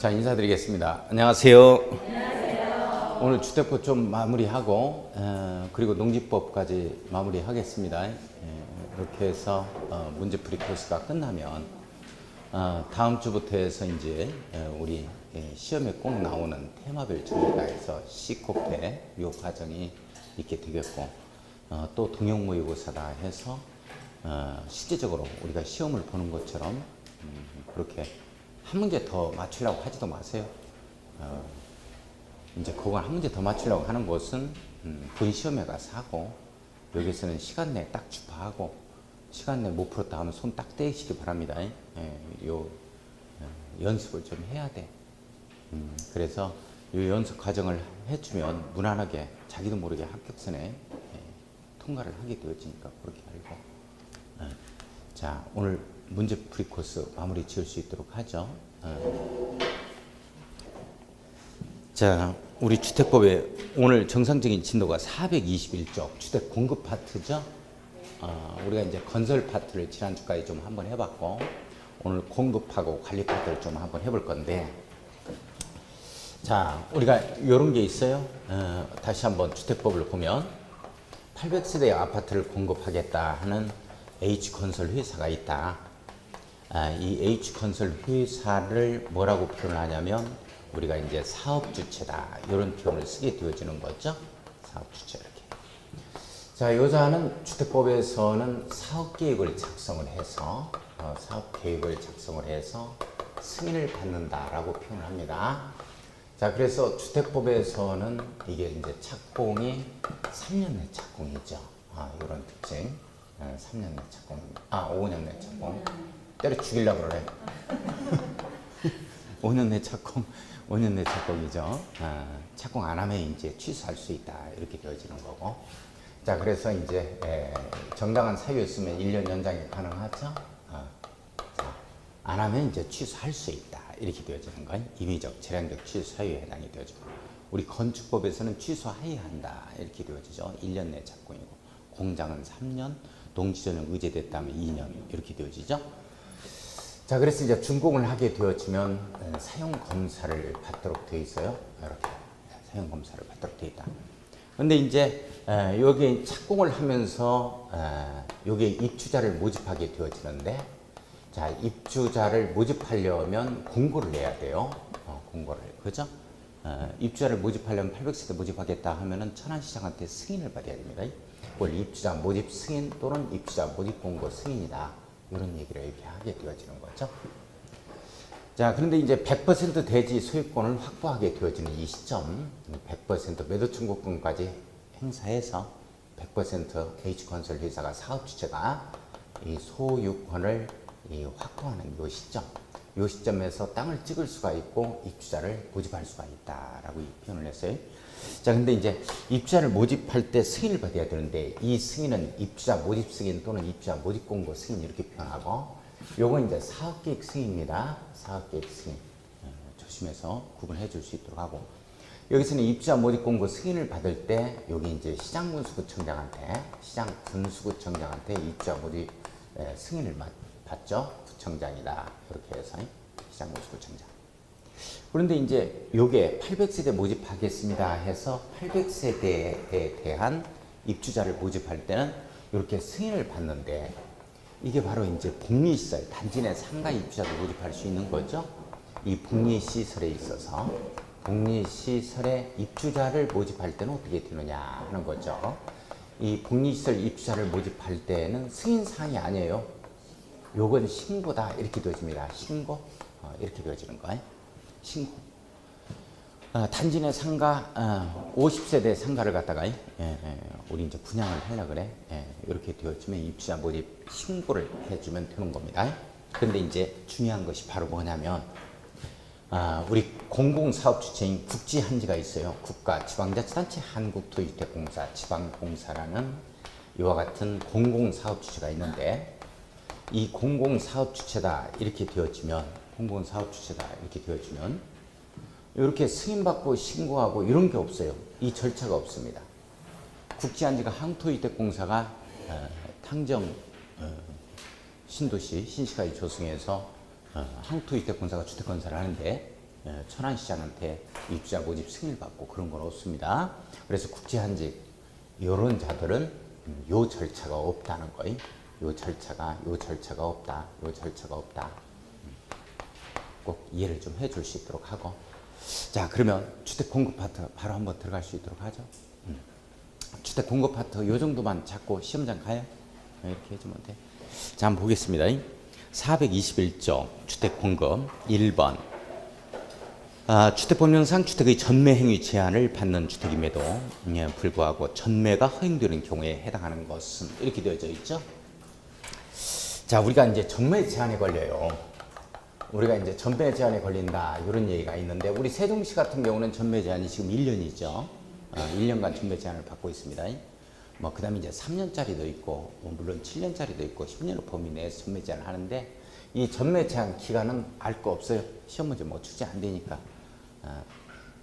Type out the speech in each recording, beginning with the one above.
자, 인사드리겠습니다. 안녕하세요. 안녕하세요. 오늘 주택법 좀 마무리하고 그리고 농지법까지 마무리하겠습니다. 이렇게 해서 문제풀이 코스가 끝나면 다음 주부터 해서 이제 우리 시험에 꼭 나오는 테마별 전문가에서 C코페 이 과정이 있게 되겠고 또 동형 모의고사다 해서 실제적으로 우리가 시험을 보는 것처럼 그렇게 한 문제 더 맞추려고 하지도 마세요. 이제 그걸 한 문제 더 맞추려고 하는 것은 본 시험에 가서 하고 여기서는 시간 내에 딱 주파하고 시간 내에 못 풀었다 하면 손 딱 떼시기 바랍니다. 요 연습을 좀 해야 돼. 그래서 이 연습 과정을 해주면 무난하게 자기도 모르게 합격선에 통과를 하게 되어지니까 그렇게 알고. 자, 오늘 문제풀이 코스 마무리 지을 수 있도록 하죠. 자, 우리 주택법에 오늘 정상적인 진도가 421쪽 주택 공급 파트죠. 우리가 이제 건설 파트를 지난주까지 좀 한번 해봤고 오늘 공급하고 관리 파트를 좀 한번 해볼 건데, 자, 우리가 이런 게 있어요. 다시 한번 주택법을 보면 800세대 아파트를 공급하겠다 하는 H건설 회사가 있다. 이 H건설 회사를 뭐라고 표현을 하냐면 우리가 이제 사업주체다 이런 표현을 쓰게 되어지는 거죠. 사업주체 이렇게. 자, 여자는 주택법에서는 사업계획을 작성을 해서 승인을 받는다라고 표현을 합니다. 자, 그래서 주택법에서는 이게 이제 착공이 3년 내 착공이죠. 이런 특징. 3년 내 착공. 5년 내 착공. 때려 죽이려고 그래. 5년 내 착공이죠. 착공 안 하면 이제 취소할 수 있다. 이렇게 되어지는 거고. 자, 그래서 이제 정당한 사유였으면 1년 연장이 가능하죠. 자, 안 하면 이제 취소할 수 있다. 이렇게 되어지는 건 임의적, 재량적 취소 사유에 해당이 되어지고, 우리 건축법에서는 취소해야 한다. 이렇게 되어지죠. 1년 내 착공이고, 공장은 3년, 농지전용 의제됐다면 2년 이렇게 되어지죠. 자, 그래서 이제 준공을 하게 되어지면 사용 검사를 받도록 되어 있어요. 이렇게 사용 검사를 받도록 되어 있다. 근데 이제 여기 착공을 하면서 여기 입주자를 모집하게 되어지는데, 자, 입주자를 모집하려면 공고를 내야 돼요. 공고를. 그죠? 입주자를 모집하려면 800세대 모집하겠다 하면은 천안시장한테 승인을 받아야 됩니다. 그걸 입주자 모집 승인 또는 입주자 모집 공고 승인이다. 이런 얘기를 이렇게 하게 되어지는 거죠. 자, 그런데 이제 100% 대지 소유권을 확보하게 되어지는 이 시점, 100% 매도 청구권까지 행사해서 100% H건설 회사가 사업주체가 이 소유권을 확보하는 이 시점, 이 시점에서 땅을 찍을 수가 있고 입주자를 모집할 수가 있다라고 표현을 했어요. 자, 근데 이제 입주자를 모집할 때 승인을 받아야 되는데 이 승인은 입주자 모집 승인 또는 입주자 모집 공고 승인 이렇게 표현하고, 요건 이제 사업계획 승인입니다. 사업계획 승인. 조심해서 구분해 줄 수 있도록 하고, 여기서는 입주자 모집 공고 승인을 받을 때 여기 이제 시장군수구청장한테 입주자 모집 승인을 받죠. 구청장이다. 이렇게 해서 시장군수구청장. 그런데 이제 요게 800세대 모집하겠습니다 해서 800세대에 대한 입주자를 모집할 때는 이렇게 승인을 받는데, 이게 바로 이제 복리시설, 단지 내 상가 입주자도 모집할 수 있는 거죠. 이 복리시설에 있어서 복리시설에 입주자를 모집할 때는 어떻게 되느냐 하는 거죠. 이 복리시설 입주자를 모집할 때는 승인사항이 아니에요. 요건 신고다. 이렇게 되어집니다. 신고. 이렇게 되어지는 거예요. 신고. 단지 내 상가 50세대 상가를 갖다가 우리 이제 분양을 하려 그래. 이렇게 되어지면 입주자 모집 신고를 해주면 되는 겁니다. 그런데 이제 중요한 것이 바로 뭐냐면 우리 공공사업주체인 국지한지가 있어요. 국가, 지방자치단체, 한국토주택공사, 지방공사라는 이와 같은 공공사업주체가 있는데, 이 공공사업주체다 이렇게 되어지면 이렇게 승인받고 신고하고 이런 게 없어요. 이 절차가 없습니다. 국지한지가 한국토주택공사가 탕정 신도시 신시가지 조성해서 한국토주택공사가 주택건설을 하는데, 천안시장한테 입주자 모집 승인을 받고 그런 건 없습니다. 그래서 국제한직 이런 자들은 요 절차가 없다는 거예요. 요 절차가 없다. 요 절차가 없다. 꼭 이해를 좀 해줄 수 있도록 하고. 자, 그러면 주택 공급 파트 바로 한번 들어갈 수 있도록 하죠. 주택 공급 파트 요 정도만 잡고 시험장 가요. 이렇게 해주면 돼. 자, 한번 보겠습니다. 421조 주택 공급 1번. 주택법령상 주택의 전매 행위 제한을 받는 주택임에도 불구하고 전매가 허용되는 경우에 해당하는 것은 이렇게 되어져 있죠. 자, 우리가 이제 전매 제한에 걸려요. 우리가 이제 전매 제한에 걸린다 이런 얘기가 있는데 우리 세종시 같은 경우는 전매 제한이 지금 1년이죠. 1년간 전매 제한을 받고 있습니다. 뭐 그다음에 이제 3년짜리도 있고 물론 7년짜리도 있고 10년의 범위 내에서 전매 제한을 하는데 이 전매 제한 기간은 알 거 없어요. 시험 문제 뭐 출제 안 되니까.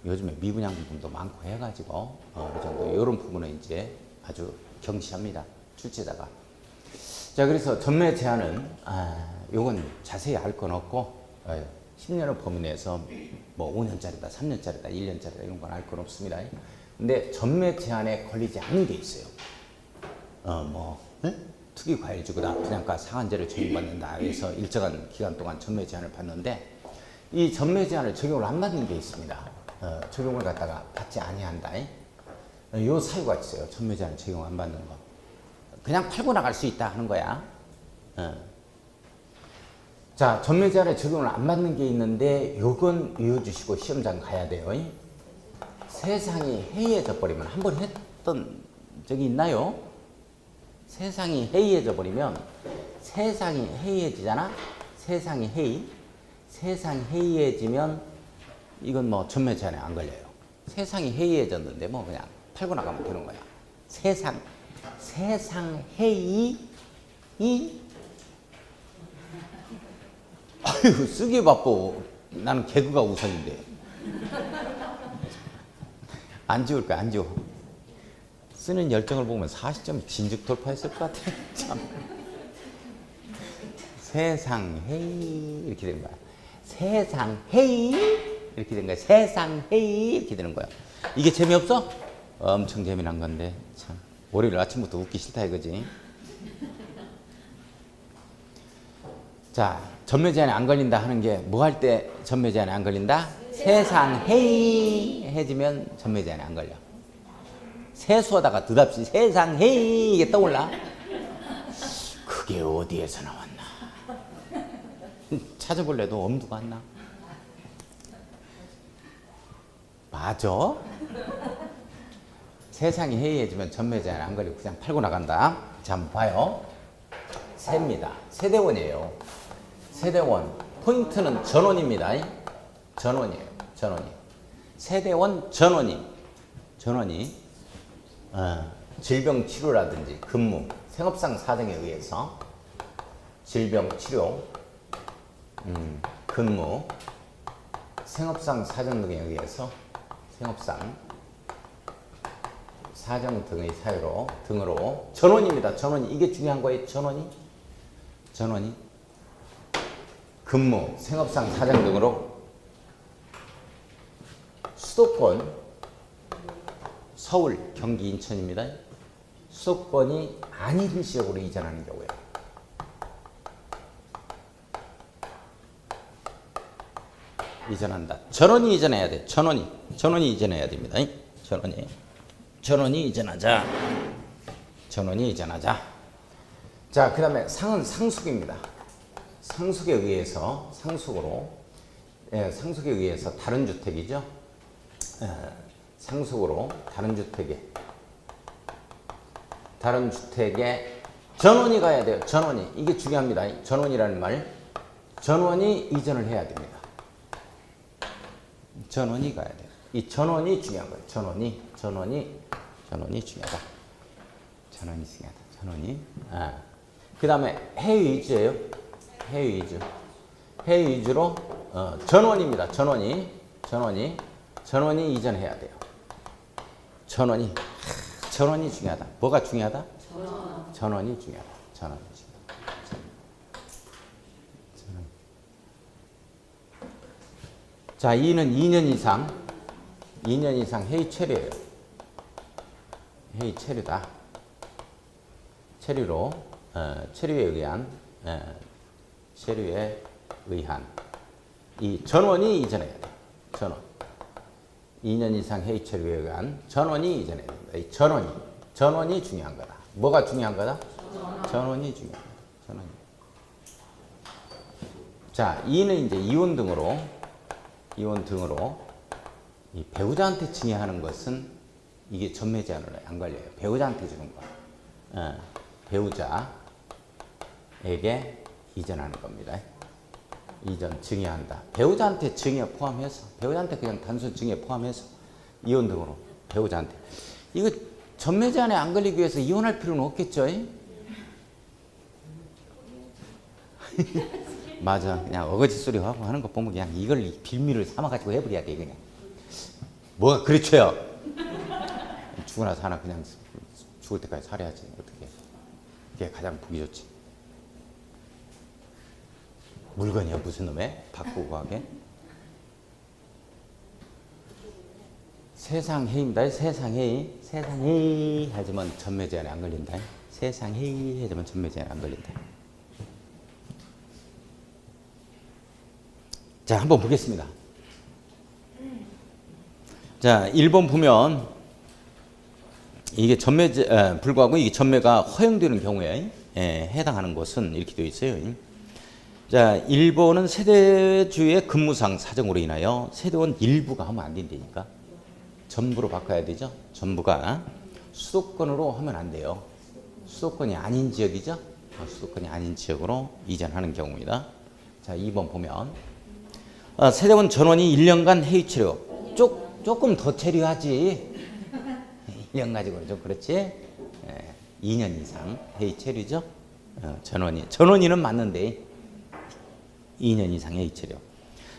요즘에 미분양 부분도 많고 해가지고 어느 정도 이런 부분은 이제 아주 경시합니다. 출제자가. 자, 그래서 전매 제한은 요건 자세히 알 건 없고 10년의 범위 내에서 뭐 5년짜리다, 3년짜리다, 1년짜리다 이런 건 알 건 없습니다. 근데 전매 제한에 걸리지 않은 게 있어요. 투기 과일주거다, 분양가 상한제를 적용받는다 해서 일정한 기간 동안 전매 제한을 받는데 이 전매 제한을 적용을 안 받는 게 있습니다. 적용을 갖다가 받지 아니한다. 요 사유가 있어요. 전매 제한 적용 안 받는 거. 그냥 팔고 나갈 수 있다 하는 거야. 자, 전매 제한에 적용을 안 받는 게 있는데 요건 외워주시고 시험장 가야 돼요. 세상이 해이해져 버리면 한번 했던 적이 있나요? 세상이 해이해져 버리면 세상이 해이해지잖아. 세상이 해이해지면 이건 뭐 전매 제한에 안 걸려요. 세상이 해이해졌는데 뭐 그냥 팔고 나가면 되는 거야. 세상 해이 아유, 쓰기 바빠. 나는 개그가 우선인데. 안 지울 거야, 안 지워. 쓰는 열정을 보면 40점이 진즉 돌파했을 것 같아. 참. 세상 헤이 이렇게 되는 거야. 세상 헤이 이렇게 되는 거야. 세상 헤이 이렇게 되는 거야. 이게 재미없어? 엄청 재미난 건데 참. 월요일 아침부터 웃기 싫다 이거지. 자, 전매 제한에 안 걸린다 하는 게 뭐 할 때 전매 제한에 안 걸린다? 세상 해지면 전매 제한에 안 걸려. 세수하다가 드답시 세상 헤이 이게 떠올라. 그게 어디에서 나왔나? 찾아볼래도 엄두가 안 나. 맞아? 세상이 해이해지면 전매 제한 안 걸리고 그냥 팔고 나간다. 자, 한번 봐요. 세입니다. 세대원이에요. 세대원. 포인트는 전원입니다. 전원이에요. 전원이. 세대원 전원이. 질병 치료라든지 근무, 생업상 사정에 의해서 질병 치료, 근무, 생업상 사정 등에 의해서 생업상 사정 등의 사유로 등으로 전원입니다. 전원이 이게 중요한 거예요. 전원이 근무, 생업상 사정 등으로 수도권 서울, 경기, 인천입니다. 수도권이 아닌 지역으로 이전하는 경우에 이전한다. 전원이 이전해야 돼. 전원이 이전해야 됩니다. 전원이 이전하자. 자, 그 다음에 상은 상속입니다. 상속에 의해서 상속에 의해서 다른 주택이죠. 상속으로 다른 주택에 전원이 가야 돼요. 전원이. 이게 중요합니다. 전원이라는 말. 전원이 이전을 해야 됩니다. 전원이 가야 돼요. 이 전원이 중요한 거예요. 전원이 중요하다. 전원이. 그 다음에 해외 위주예요. 해외 위주로 전원입니다. 전원이 이전해야 돼요. 전원이 중요하다. 뭐가 중요하다? 전원이 중요하다. 자, 이는 2년 이상 해이 체류예요. 해이 체류다. 체류로 체류에 의한 이 전원이 이전해야 돼. 전원. 2년 이상 해이 체류에 의한 전원이 이전해야 된다. 이 전원이 중요한 거다. 뭐가 중요한 거다? 전원이 중요한 거다. 전원이. 자, 이는 이제 이혼 등으로 이 배우자한테 증여하는 것은 이게 전매 제한으로 안 걸려요. 배우자한테 주는 거. 배우자에게 이전하는 겁니다. 이전 증여한다. 배우자한테 증여 포함해서, 배우자한테 그냥 단순 증여 포함해서 이혼 등으로 배우자한테. 이거 전매 제한에 안 걸리기 위해서 이혼할 필요는 없겠죠? 맞아. 그냥 어거지 소리 하고 하는 거 보면 그냥 이걸 빌미를 삼아가지고 해버려야 돼, 그냥. 뭐가 그렇죠요? 죽으나 사나 그냥 죽을 때까지 살아야지. 어떻게. 그게 가장 보기 좋지. 물건이야, 무슨 놈에? 바꾸고 하게. 세상해입니다. 세상해 하지만 전매 제한에 안 걸린다. 세상해 하지만 전매 제한에 안 걸린다. 자, 한번 보겠습니다. 자, 1번 보면 이게 불구하고 이게 전매가 허용되는 경우에 해당하는 것은 이렇게 되어 있어요. 자, 1번은 세대주의 근무상 사정으로 인하여 세대원 일부가 하면 안 된다니까. 전부로 바꿔야 되죠. 전부가 수도권으로 하면 안 돼요. 수도권이 아닌 지역이죠. 수도권이 아닌 지역으로 이전하는 경우입니다. 자, 2번 보면 세대원 전원이 1년간 해외 체류. 조금 더 체류하지. 1년 가지고는 좀 그렇지. 2년 이상 해외 체류죠. 전원이는 맞는데 2년 이상 해외 체류.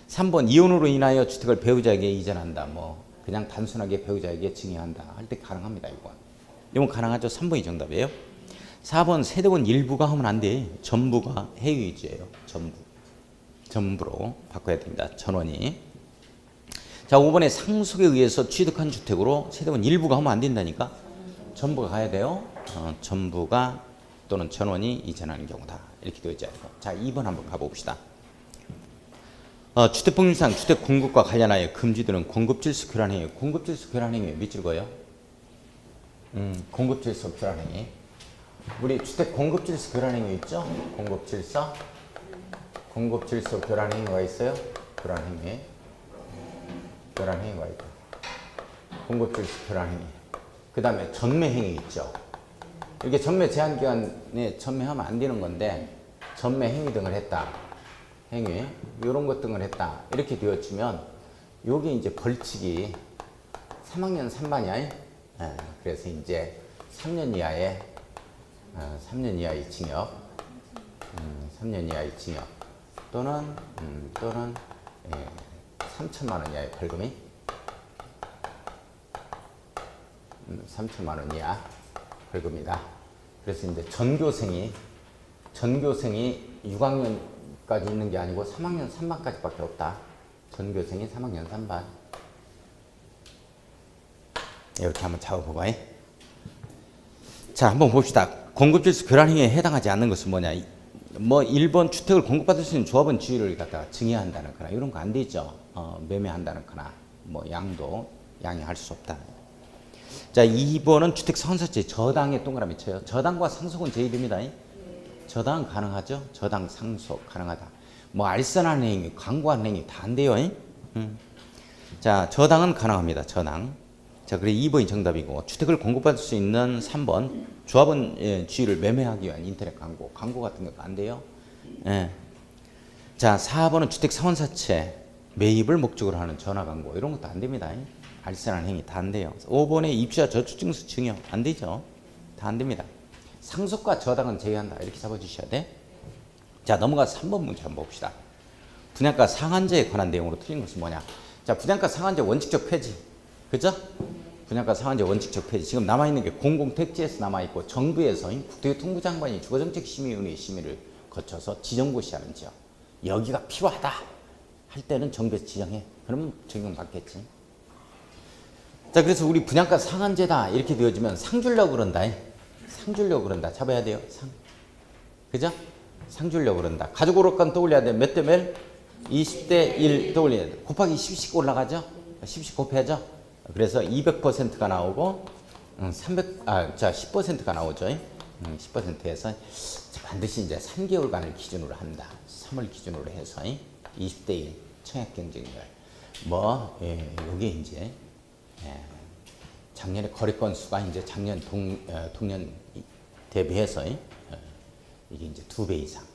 3번 이혼으로 인하여 주택을 배우자에게 이전한다. 뭐 그냥 단순하게 배우자에게 증여한다 할 때 가능합니다. 이건 가능하죠. 3번이 정답이에요. 4번 세대원 일부가 하면 안 돼. 전부가 해외 위주예요. 전부로 바꿔야 됩니다. 전원이. 자, 5번에 상속에 의해서 취득한 주택으로 세대원 일부가 하면 안 된다니까. 전부가 가야 돼요. 전부가 또는 전원이 이전하는 경우다. 이렇게 되어 있죠. 자, 2번 한번 가봅시다. 주택법률상 주택 공급과 관련하여 금지되는 공급질서 교란행위. 공급질서 교란행위 밑줄 그어요? 공급질서 교란행위. 우리 주택 공급질서 교란행위 있죠? 공급질서 교란행위가 있어요? 교란행위가 있고. 공급질서 교란행위. 그 다음에 전매행위 있죠? 이게 전매 제한기간에 전매하면 안 되는 건데 전매행위 등을 했다. 행위, 이런 것 등을 했다. 이렇게 되어지면 요게 이제 벌칙이 3학년 3반이야. 그래서 이제 3년 이하의 징역, 3년 이하의 징역 또는 3천만 원 이하의 벌금이 3천만 원 이하 벌금이다. 그래서 이제 전교생이 6학년까지 있는 게 아니고 3학년 3반까지밖에 없다. 전교생이 3학년 3반. 이렇게 한번 잡아보봐. 자, 한번 봅시다. 공급질서 교란행위에 해당하지 않는 것은 뭐냐? 뭐 1번 주택을 공급받을 수 있는 조합원 지위를 갖다가 증여한다는 거나 이런 거 안 되죠. 매매한다는 거나 뭐 양해할 수 없다. 자, 2번은 주택 상속세 저당에 동그라미 쳐요. 저당과 상속은 제일입니다. 저당 가능하죠? 저당 상속 가능하다. 뭐 알선하는 행위, 광고하는 행위 다 안 돼요. 자, 저당은 가능합니다. 저당. 자, 그래 2번이 정답이고 주택을 공급받을 수 있는 3번 조합원 지위를 매매하기 위한 인터넷 광고 같은 것도 안 돼요. 자, 4번은 주택 상환사채 매입을 목적으로 하는 전화 광고 이런 것도 안 됩니다. 알선하는 행위 다 안 돼요. 5번에 입주자 저축증서 증여 안 되죠. 다 안 됩니다. 상속과 저당은 제외한다. 이렇게 잡아주셔야 돼. 자, 넘어가서 3번 문제 한번 봅시다. 분양가 상한제에 관한 내용으로 틀린 것은 뭐냐? 자, 분양가 상한제 원칙적 폐지. 그죠? 분양가 상한제 원칙적 폐지. 지금 남아있는 게 공공택지에서 남아있고 정부에서 국토교통부 장관이 주거정책심의위원회 심의를 거쳐서 지정고시하는 지역. 여기가 필요하다 할 때는 정부에서 지정해. 그러면 적용받겠지. 자, 그래서 우리 분양가 상한제다 이렇게 되어지면 상 주려고 그런다. 상 주려고 그런다. 잡아야 돼요. 상. 그죠? 상 주려고 그런다. 가족으로건 떠올려야 돼. 몇 대 몇? 20대 1 떠올려야 돼. 곱하기 10씩 올라가죠? 10씩 곱해야죠? 그래서 200%가 나오고 10%가 나오죠. 10%에서 반드시 이제 3개월간을 기준으로 한다. 3월 기준으로 해서 20대 1 청약 경쟁률. 요게 이제 작년에 거래 건수가 이제 작년 동년 대비해서 이게 이제 2배 이상.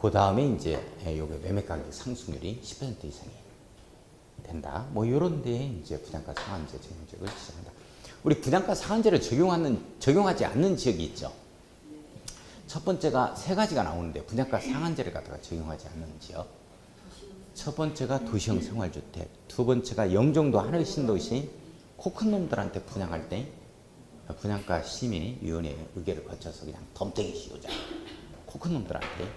그 다음에 이제 요게 매매 가격 상승률이 10% 이상이 된다. 요런 데에 이제 분양가 상한제 적용을 시작한다. 우리 분양가 상한제를 적용하지 않는 지역이 있죠. 첫 번째가 세 가지가 나오는데 분양가 상한제를 갖다가 적용하지 않는 지역. 첫 번째가 도시형 생활주택. 두 번째가 영종도 하늘 신도시. 코 큰 놈들한테 분양할 때 분양가 심의위원회 의결을 거쳐서 그냥 덤태기 씌우자. 코 큰 놈들한테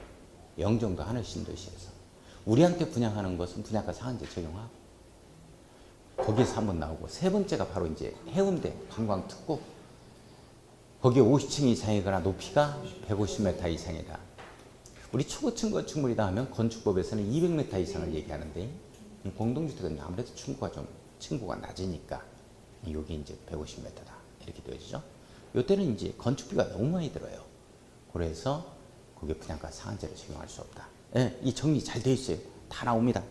영종도 하늘 신도시에서 우리한테 분양하는 것은 분양가 상한제 적용하고 거기에서 한번 나오고 세 번째가 바로 이제 해운대 관광특구 거기에 50층 이상이거나 높이가 150m 이상이다. 우리 초고층 건축물이다 하면 건축법에서는 200m 이상을 얘기하는데 공동주택은 아무래도 층고가 낮으니까 여기 이제 150m다 이렇게 되어지죠. 이때는 이제 건축비가 너무 많이 들어요. 그래서 그게 분양가 상한제를 적용할 수 없다. 예, 이 정리 잘 되어 있어요. 다 나옵니다.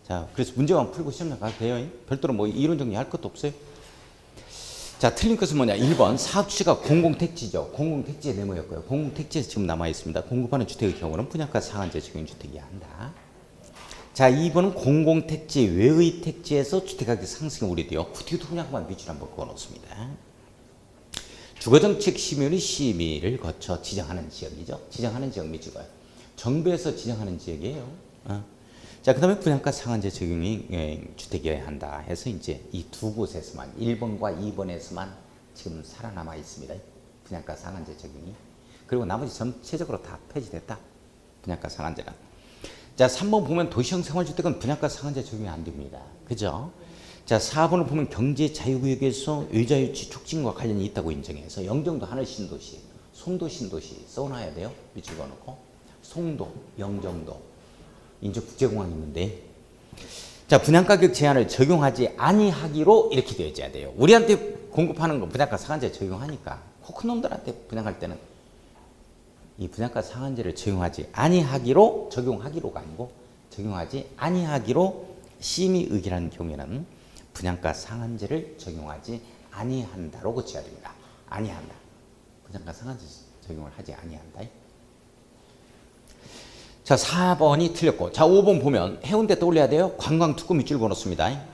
자, 그래서 문제만 풀고 시험장 가도 돼요. 별도로 이론 정리할 것도 없어요. 자, 틀린 것은 뭐냐? 1번 사업주체가 공공택지죠. 공공택지의 네모였고요. 공공택지에서 지금 남아 있습니다. 공급하는 주택의 경우는 분양가 상한제 적용 주택이야 한다. 자, 2번은 공공택지 외의 택지에서 주택가격 상승이 우려되어 후티도 분양만 밑줄 한번 그어놓습니다. 주거정책 심의원이 심의를 거쳐 지정하는 지역이죠. 지정하는 지역 밑줄거요. 정부에서 지정하는 지역이에요. 자, 그 다음에 분양가 상한제 적용이 주택이어야 한다 해서 이제 이 두 곳에서만 1번과 2번에서만 지금 살아남아 있습니다. 분양가 상한제 적용이. 그리고 나머지 전체적으로 다 폐지됐다. 분양가 상한제는. 자, 3번 보면 도시형 생활주택은 분양가 상한제 적용이 안 됩니다. 그죠? 자, 4번을 보면 경제 자유구역에서 의자유치 촉진과 관련이 있다고 인정해서 영종도 하늘 신도시, 송도 신도시 써놔야 돼요. 밑줄 그어놓고. 송도, 영종도. 인접국제공항이 있는데. 자, 분양가격 제한을 적용하지 아니하기로 이렇게 되어져야 돼요. 우리한테 공급하는 거 분양가 상한제 적용하니까 코 큰 놈들한테 분양할 때는 이 분양가 상한제를 적용하지 아니하기로 적용하기로가 아니고 적용하지 아니하기로 심의 의결하는 경우에는 분양가 상한제를 적용하지 아니한다로 고쳐야 됩니다. 아니한다. 분양가 상한제 적용을 하지 아니한다. 자, 4번이 틀렸고, 자, 5번 보면 해운대 떠올려야 돼요. 관광특구 밑줄 그어놓습니다.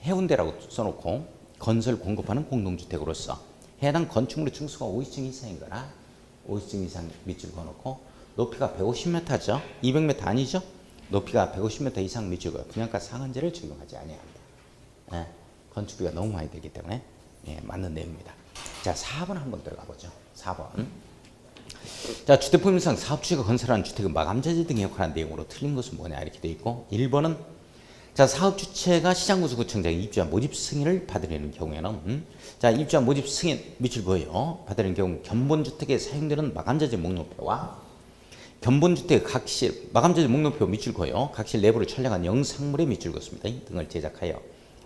해운대라고 써놓고 건설 공급하는 공동주택으로서 해당 건축물의 층수가 50층 이상이거나 50층 이상 밑줄 그어놓고 높이가 150m죠. 200m 아니죠. 높이가 150m 이상 밑줄 그어 분양가 상한제를 적용하지 아니합니다. 예, 건축비가 너무 많이 들기 때문에 맞는 내용입니다. 자, 4번 한번 들어가 보죠. 4번. 자, 주택법인상 사업주체가 건설하는 주택은 마감자재 등의 역할을 하는 내용으로 틀린 것은 뭐냐 이렇게 되어 있고 1번은 자, 사업주체가 시장구수구청장의 입주자 모집 승인을 받으려는 경우에는 자, 입주자 모집 승인 밑줄 그어요. 받으려는 경우 견본주택에 사용되는 마감자재 목록표와 견본주택 각실 마감자재 목록표 밑줄 그어요. 각실 내부를 촬영한 영상물에 밑줄 그었습니다. 등을 제작하여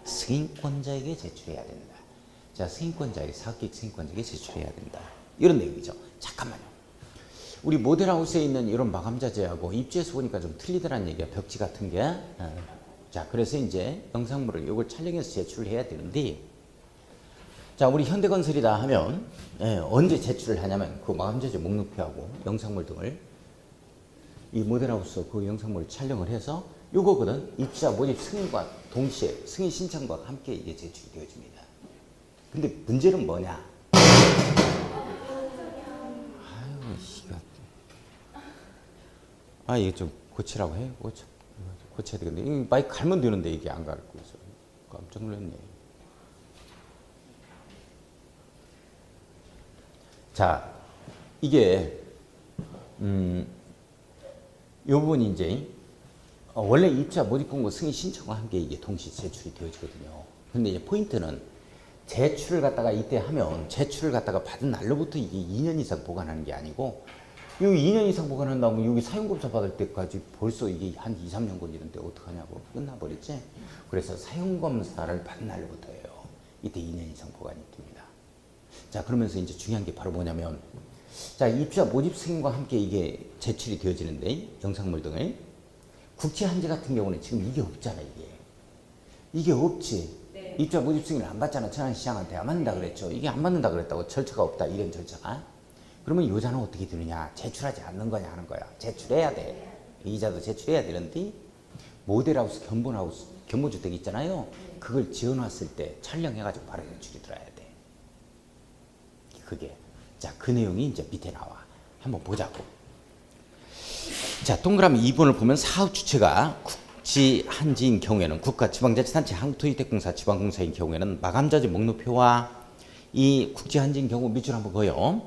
승인권자에게 제출해야 된다. 자, 승인권자에게 사업계획 승인권자에게 제출해야 된다. 이런 내용이죠. 잠깐만요. 우리 모델하우스에 있는 이런 마감자재하고 입주해서 보니까 좀 틀리더란 얘기야. 벽지 같은 게. 자, 그래서 이제 영상물을 이걸 촬영해서 제출을 해야 되는데, 자, 우리 현대건설이다 하면 언제 제출을 하냐면 그 마감자재 목록표하고 영상물 등을 이 모델하우스 그 영상물을 촬영을 해서 요거거든. 입주자 모집 승인과 동시에 승인 신청과 함께 이게 제출이 되어집니다. 근데 문제는 뭐냐? 이거 좀 고치라고 해? 고쳐야 되겠네. 이 마이크 갈면 되는데 이게 안 갈고 있어. 깜짝 놀랐네. 자, 이게 요 부분이 이제 원래 입주자 모집공고 승인 신청과 함께 이게 동시 제출이 되어지거든요. 근데 이제 포인트는 제출을 갖다가 이때 하면 제출을 갖다가 받은 날로부터 이게 2년 이상 보관하는 게 아니고 이 2년 이상 보관한다면 여기 사용검사 받을 때까지 벌써 이게 한 2, 3년 걸리는데 어떡하냐고 끝나버렸지. 그래서 사용검사를 받은 날로부터예요. 이때 2년 이상 보관이 됩니다. 자, 그러면서 이제 중요한 게 바로 뭐냐면 자, 입주자 모집 승인과 함께 이게 제출이 되어지는데 영상물 등을 국제 한지 같은 경우는 지금 이게 없잖아. 이게 없지. 네. 입주자 모집 승인을 안 받잖아. 천안시장한테 안 받는다 그랬죠. 이게 안 받는다 그랬다고. 절차가 없다 이런 절차가. 그러면 여자는 어떻게 되느냐. 제출하지 않는 거냐 하는 거야. 제출해야 돼. 이자도 제출해야 되는데 모델하우스, 견본하우스, 견본주택 있잖아요. 그걸 지어놨을 때 촬영해가지고 바로 제출이 들어야 돼. 그게. 자, 그 내용이 이제 밑에 나와. 한번 보자고. 자, 동그라미 2번을 보면 사업 주체가 국지 한지인 경우에는 국가지방자치단체 한국토지대공사 지방공사인 경우에는 마감자재 목록표와 이 국지 한지인 경우 밑줄 한번 보여.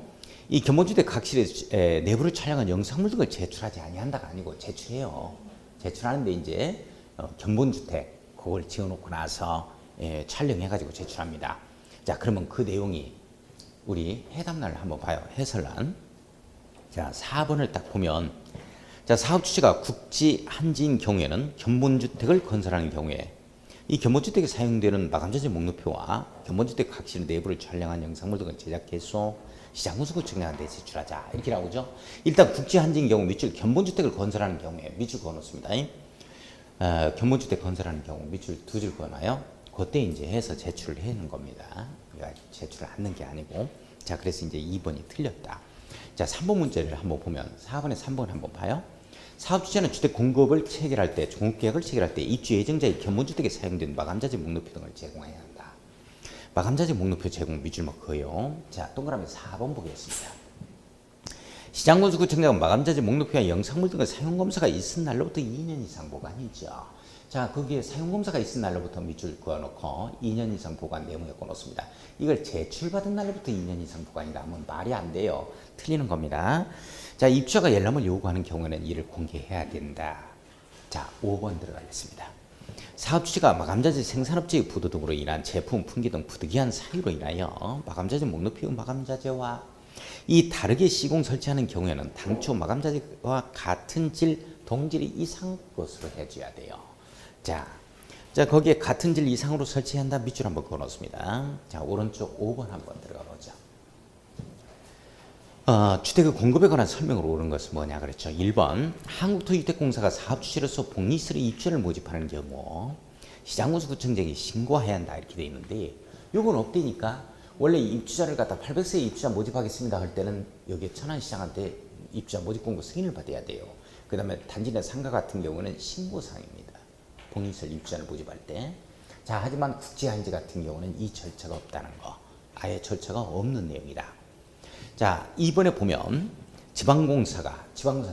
이 견본주택 각실의 내부를 촬영한 영상물 등을 제출하지 아니한다가 아니고 제출해요. 제출하는데 이제 견본주택 그걸 지어놓고 나서 촬영해가지고 제출합니다. 자, 그러면 그 내용이 우리 해담란을 한번 봐요. 해설란. 자, 4번을 딱 보면 자, 사업 주체가 국지 한지인 경우에는 견본주택을 건설하는 경우에 이 견본주택에 사용되는 마감자재 목록표와 견본주택 각실 내부를 촬영한 영상물 등을 제작해서 시장군수구청장한테 제출하자 이렇게 나오죠. 일단 국지 한지인 경우 밑줄 견본주택을 건설하는 경우에 밑줄 그어놓습니다. 견본주택 건설하는 경우 밑줄 두 줄 그어놔요. 그때 이제 해서 제출을 해놓은 겁니다. 그러니까 제출을 않는 게 아니고. 자, 그래서 이제 2번이 틀렸다. 자, 3번 문제를 한번 보면 4번에 3번 한번 봐요. 사업주체는 주택 공급을 체결할 때, 공급계약을 체결할 때 입주 예정자의 견본주택에 사용된 마감자재 목록표 등을 제공해야 한다. 마감자재 목록표 제공 밑줄 그어요. 자, 동그라미 4번 보겠습니다. 시장군수구청장은 마감자재 목록표와 영상물 등의 사용검사가 있은 날로부터 2년 이상 보관이죠. 자, 거기에 사용검사가 있은 날로부터 밑줄 그어놓고 2년 이상 보관 내용에 그어놓습니다. 이걸 제출받은 날로부터 2년 이상 보관이라 하면 말이 안 돼요. 틀리는 겁니다. 자, 입주자가 열람을 요구하는 경우에는 이를 공개해야 된다. 자, 5번 들어가겠습니다. 사업주체가 마감자재 생산업체의 부도 등으로 인한 제품, 품귀 등 부득이한 사유로 인하여 마감자재 목록표 마감자재와 이 다르게 시공 설치하는 경우에는 당초 마감자재와 같은 질, 동질 이상 것으로 해줘야 돼요. 자, 거기에 같은 질 이상으로 설치해야 한다. 밑줄 한번 그어놓습니다. 자, 오른쪽 5번 한번 들어가 보죠. 주택의 공급에 관한 설명으로 옳은 것은 뭐냐 그랬죠. 1번 한국토지주택공사가 사업주체로서 복리스를 입주를 모집하는 경우 시장군수구청장이 신고해야 한다 이렇게 돼 있는데 요건 없대니까 원래 입주자를 갖다 800세 입주자 모집하겠습니다 할 때는 여기 천안시장한테 입주자 모집공고 승인을 받아야 돼요. 그 다음에 단지 내 상가 같은 경우는 신고사항입니다. 복리스를 입주자를 모집할 때. 자, 하지만 국제한지 같은 경우는 이 절차가 없다는 거. 아예 절차가 없는 내용이다. 자, 2번에 보면 지방공사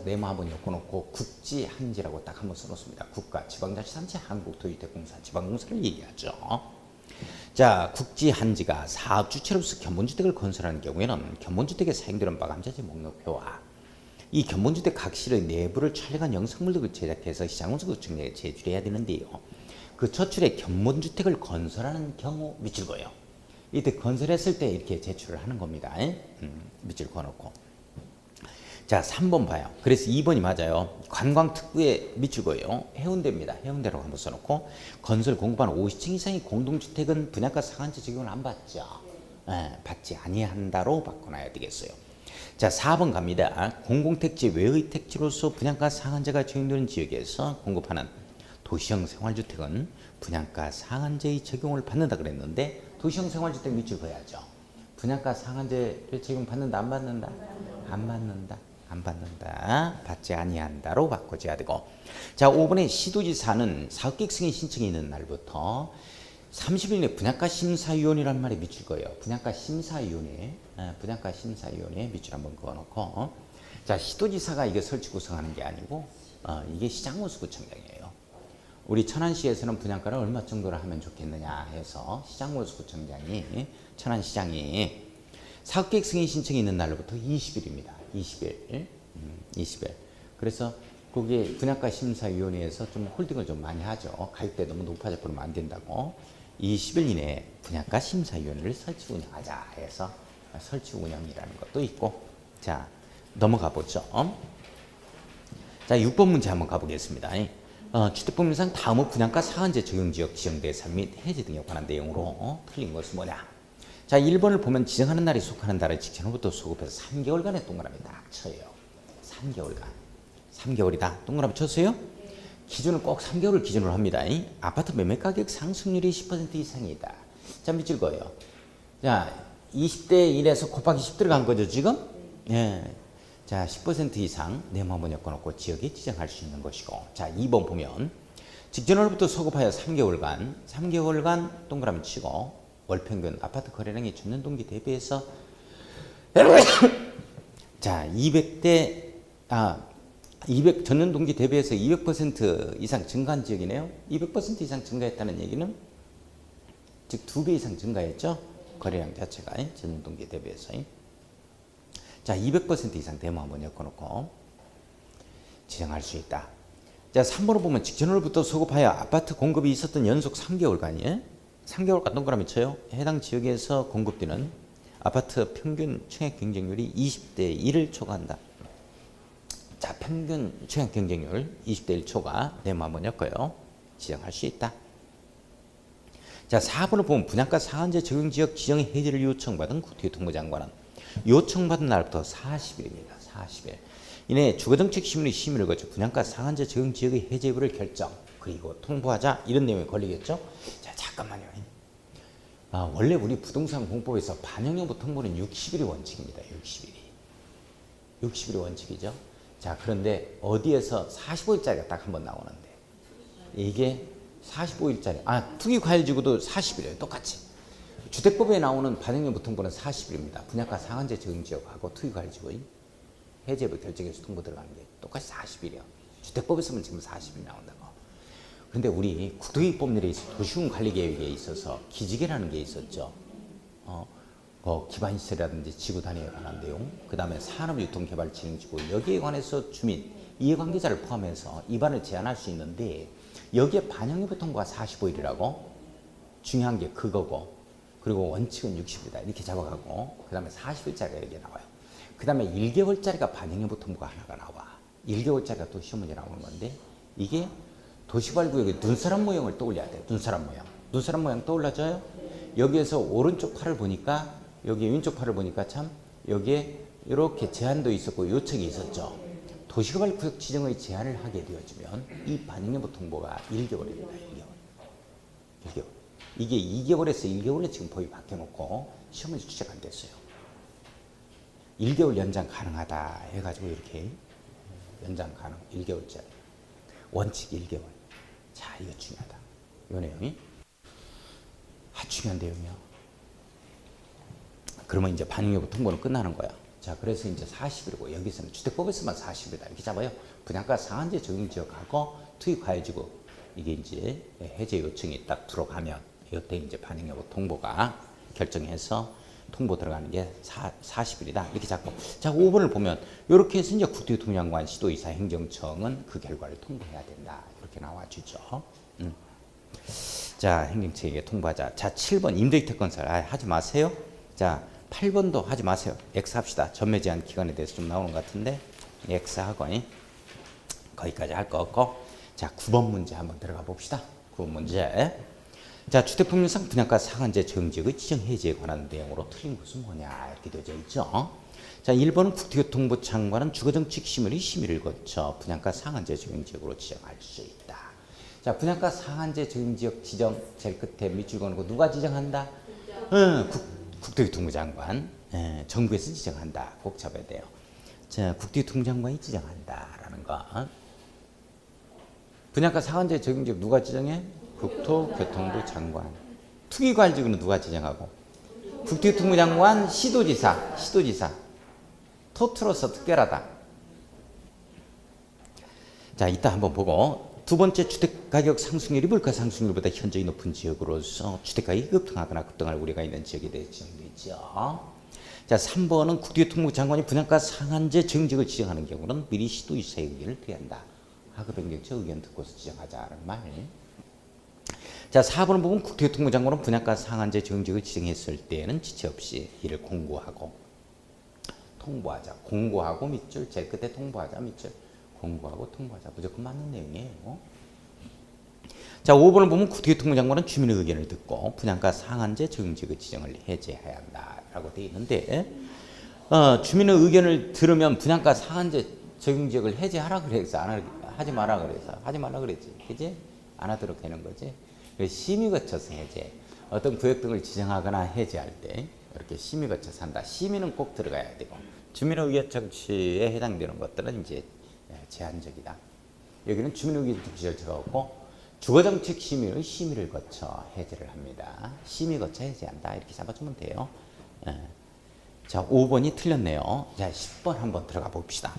네모 한번 엮어놓고 국지한지라고 딱 한번 써놓습니다. 국가 지방자치단체 한국토지대공사 지방공사를 얘기하죠. 자, 국지한지가 사업주체로서 견본주택을 건설하는 경우에는 견본주택에 사용되는 마감자재 목록표와 이 견본주택 각실의 내부를 촬영한 영상물 등을 제작해서 시장군수구청장에 제출해야 되는데요. 그 저출의 견본주택을 건설하는 경우 밑줄 그어요. 이때 건설했을 때 이렇게 제출을 하는 겁니다. 밑줄 그어놓고. 자, 3번 봐요. 그래서 2번이 맞아요. 관광특구에 밑줄 그어요. 해운대입니다. 해운대라고 한번 써놓고 건설 공급한 50층 이상의 공동주택은 분양가 상한제 적용을 안 받죠. 받지 아니한다로 바꿔놔야 되겠어요. 자, 4번 갑니다. 공공택지 외의 택지로서 분양가 상한제가 적용되는 지역에서 공급하는 도시형 생활주택은 분양가 상한제의 적용을 받는다 그랬는데 도시형 생활주택 밑줄 그어야죠. 분양가 상한제를 적용받는다 안 받는다? 안 받는다. 안 받는다. 받지 아니한다로 바꿔줘야 되고. 자, 5번에 시도지사는 사업계획 승인 신청이 있는 날부터 30일 내 분양가 심사위원이라는 말에 밑줄 그어요. 분양가 심사위원회 밑줄 한번 그어놓고. 자, 시도지사가 이게 설치 구성하는 게 아니고 이게 시장군수구청장이에요. 우리 천안시에서는 분양가를 얼마 정도로 하면 좋겠느냐 해서 시장군수구청장이 천안시장이 사업계획 승인 신청이 있는 날로부터 20일입니다. 20일. 그래서 그게 분양가 심사위원회에서 좀 홀딩을 좀 많이 하죠. 가격대 너무 높아져 버리면 안 된다고. 20일 이내에 분양가 심사위원회를 설치 운영하자 해서 설치 운영이라는 것도 있고. 자, 넘어가 보죠. 자, 6번 문제 한번 가보겠습니다. 주택법률상 다음의 분양가 상한제 적용지역 지정 대상 및 해제 등에 관한 내용으로 틀린 것은 뭐냐? 자, 1번을 보면 지정하는 날이 속하는 달의 직전후부터 소급해서 3개월간의 동그라미 딱 쳐요. 3개월간. 3개월이다. 동그라미 쳤어요? 기준은 꼭 3개월을 기준으로 합니다. 아파트 매매 가격 상승률이 10% 이상이다. 자, 밑줄 거예요. 자, 20대 1에서 곱하기 10 들어간 거죠, 지금? 예. 자, 10% 이상 네모 한번 엮어놓고 지역에 지정할 수 있는 것이고. 자, 2번 보면 직전월부터 소급하여 3개월간 동그라미 치고 월평균 아파트 거래량이 전년 동기 대비해서 자, 200 전년 동기 대비해서 200% 이상 증가한 지역이네요. 200% 이상 증가했다는 얘기는 즉 2배 이상 증가했죠. 거래량 자체가 전년 동기 대비해서. 자, 200% 이상 데모 한번 엮어놓고 지정할 수 있다. 자, 3번을 보면 직전월부터 소급하여 아파트 공급이 있었던 연속 3개월간이에요. 3개월간 동그라미 쳐요. 해당 지역에서 공급되는 아파트 평균 청약 경쟁률이 20대 1을 초과한다. 자, 평균 청약 경쟁률 20대 1 초과 네모 한번 엮어요. 지정할 수 있다. 자, 4번을 보면 분양가 상한제 적용지역 지정 해제를 요청받은 국토교통부 장관은 요청받은 날부터 40일입니다. 40일. 이내 주거정책심의위 심의를 거쳐 분양가 상한제 적용지역의 해제 여부를 결정 그리고 통보하자 이런 내용이 걸리겠죠. 자, 잠깐만요. 원래 우리 부동산 공법에서 반영여부 통보는 60일이 원칙입니다. 60일이 원칙이죠. 자, 그런데 어디에서 45일짜리가 딱 한 번 나오는데 이게 45일짜리 투기과열지구도 40일이에요. 똑같이. 주택법에 나오는 반영여부 통보는 40일입니다. 분양가 상한제 적용지역하고 투기과열지구 해제부 결정해서 통보 들어가는 게 똑같이 40일이요. 주택법에서는 지금 40일 나온다고. 그런데 우리 국토기법률에 있어 도시군관리계획에 있어서 기지계라는 게 있었죠. 기반시설이라든지 지구 단위에 관한 내용, 그 다음에 산업유통개발진흥지구 여기에 관해서 주민, 이해관계자를 포함해서 입안을 제한할 수 있는데 여기에 반영여부 통보가 45일이라고 중요한 게 그거고 그리고 원칙은 60일이다 이렇게 잡아가고 그 다음에 40일짜리가 여기에 나와요. 그 다음에 1개월짜리가 반영여부 통보가 하나가 나와. 1개월짜리가 또 시험 문제 나오는 건데 이게 도시발구역의 눈사람 모형을 떠올려야 돼요. 눈사람 모양 떠올라져요? 여기에서 오른쪽 팔을 보니까 여기 왼쪽 팔을 보니까 참 여기에 이렇게 제한도 있었고 요청이 있었죠. 도시개발구역 지정의 제한을 하게 되어지면 이 반영여부 통보가 1개월입니다. 1개월. 이게 2개월에서 1개월에 지금 법이 바뀌어놓고 시험에서 취재가 안 됐어요. 1개월 연장 가능하다 해가지고 이렇게 연장 가능 1개월짜리 원칙 1개월. 자, 이거 중요하다. 이 내용이 중요한 내용이요. 그러면 이제 반영여부 통보는 끝나는 거야. 자, 그래서 이제 40일이고 여기서는 주택법에서만 40일이다 이렇게 잡아요. 분양가 상한제 적용지역하고 투기과열지구 이게 이제 해제 요청이 딱 들어가면 이때 이제 반영여부 통보가 결정해서 통보 들어가는 게 40일이다 이렇게 잡고. 자, 5번을 보면 이렇게 해서 이제 국토교통부 장관 시도이사 행정청은 그 결과를 통보해야 된다 이렇게 나와주죠. 자, 행정처에게 통보하자. 자, 7번 임대주택 건설 하지 마세요. 자, 8번도 하지 마세요. X 합시다. 전매 제한 기간에 대해서 좀 나오는 것 같은데 X 하고 거기까지 할 거 없고. 자, 9번 문제 한번 들어가 봅시다. 9번 문제. 자, 주택법률상 분양가 상한제 적용지역의 지정 해제에 관한 내용으로 틀린 것은 뭐냐 이렇게 되어져 있죠. 자, 1번은 국토교통부 장관은 주거정책심의위 심의를 거쳐 분양가 상한제 적용지역으로 지정할 수 있다. 자, 분양가 상한제 적용지역 지정 제일 끝에 밑줄 그는 거 누가 지정한다? 국토교통부 장관. 정부에서 지정한다. 꼭 잡아야 돼요. 자, 국토교통부 장관이 지정한다라는 거. 분양가 상한제 적용지역 누가 지정해? 국토교통부 장관. 투기과열지구는 누가 지정하고? 국토교통부 장관, 시도지사. 토트로서 특별하다. 자, 이따 한번 보고. 두 번째, 주택가격 상승률이 물가 상승률보다 현저히 높은 지역으로서 주택가격이 급등하거나 급등할 우려가 있는 지역에 대해 지정되죠. 자, 3번은 국토교통부 장관이 분양가 상한제 적용지역을 지정하는 경우는 미리 시도지사의 의견을 구해야 한다. 학급 변경처 의견 듣고서 지정하자는 말. 자, 4번을 보면 국토교통부 장관은 분양가 상한제 정직을 지정했을 때에는 지체 없이 이를 공고하고 통보하자. 공고하고 밑줄, 제일 끝에 통보하자, 밑줄. 공고하고 통보하자. 무조건 맞는 내용이에요. 자, 5번을 보면 국토교통부 장관은 주민의 의견을 듣고 분양가 상한제 정직의 지정을 해제해야 한다라고 되어 있는데 주민의 의견을 들으면 분양가 상한제 적용지역을 해제하라 그래서 하지 마라 그래서 하지 말라 그랬지, 그지? 안 하도록 되는 거지. 심의 거쳐서 해제. 어떤 구역 등을 지정하거나 해제할 때 이렇게 심의 거쳐서 한다. 심의는 꼭 들어가야 되고 주민의 의견 청취에 해당되는 것들은 이제 제한적이다. 여기는 주민의 의견 청취 절차가 없고 주거정책 심의의 심의를 거쳐 해제를 합니다. 심의 거쳐 해제한다. 이렇게 잡아주면 돼요. 자, 5번이 틀렸네요. 자, 10번 한번 들어가 봅시다.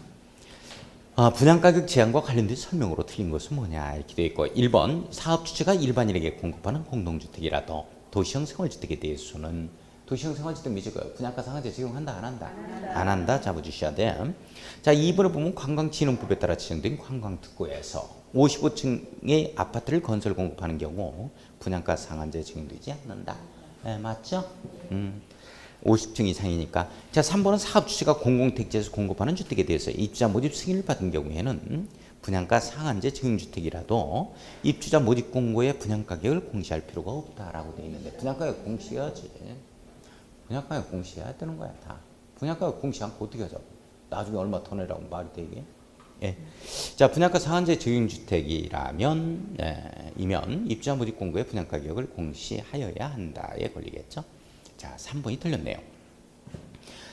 분양가격 제한과 관련된 설명으로 틀린 것은 뭐냐 이렇게 되어 있고 1번 사업 주체가 일반인에게 공급하는 공동주택이라도 도시형 생활주택에 대해서는 도시형 생활주택 미적 분양가 상한제 적용한다 안 한다? 안 한다 잡아주셔야 돼. 자, 2번을 보면 관광진흥법에 따라 지정된 관광특구에서 55층의 아파트를 건설 공급하는 경우 분양가 상한제 적용되지 않는다. 네, 맞죠? 50층 이상이니까. 자, 3번은 사업주체가 공공택지에서 공급하는 주택에 대해서 입주자 모집 승인을 받은 경우에는 분양가 상한제 적용주택이라도 입주자 모집 공고에 분양가격을 공시할 필요가 없다라고 되어 있는데 분양가격 공시해야지. 분양가격 공시해야 되는 거야 다. 분양가격 공시 않고 어떻게 하자고. 나중에 얼마 더 내라고 말이 되게. 예. 자, 분양가 상한제 적용주택이라면 이면 입주자 모집 공고에 분양가격을 공시하여야 한다에 걸리겠죠. 자, 3번이 틀렸네요.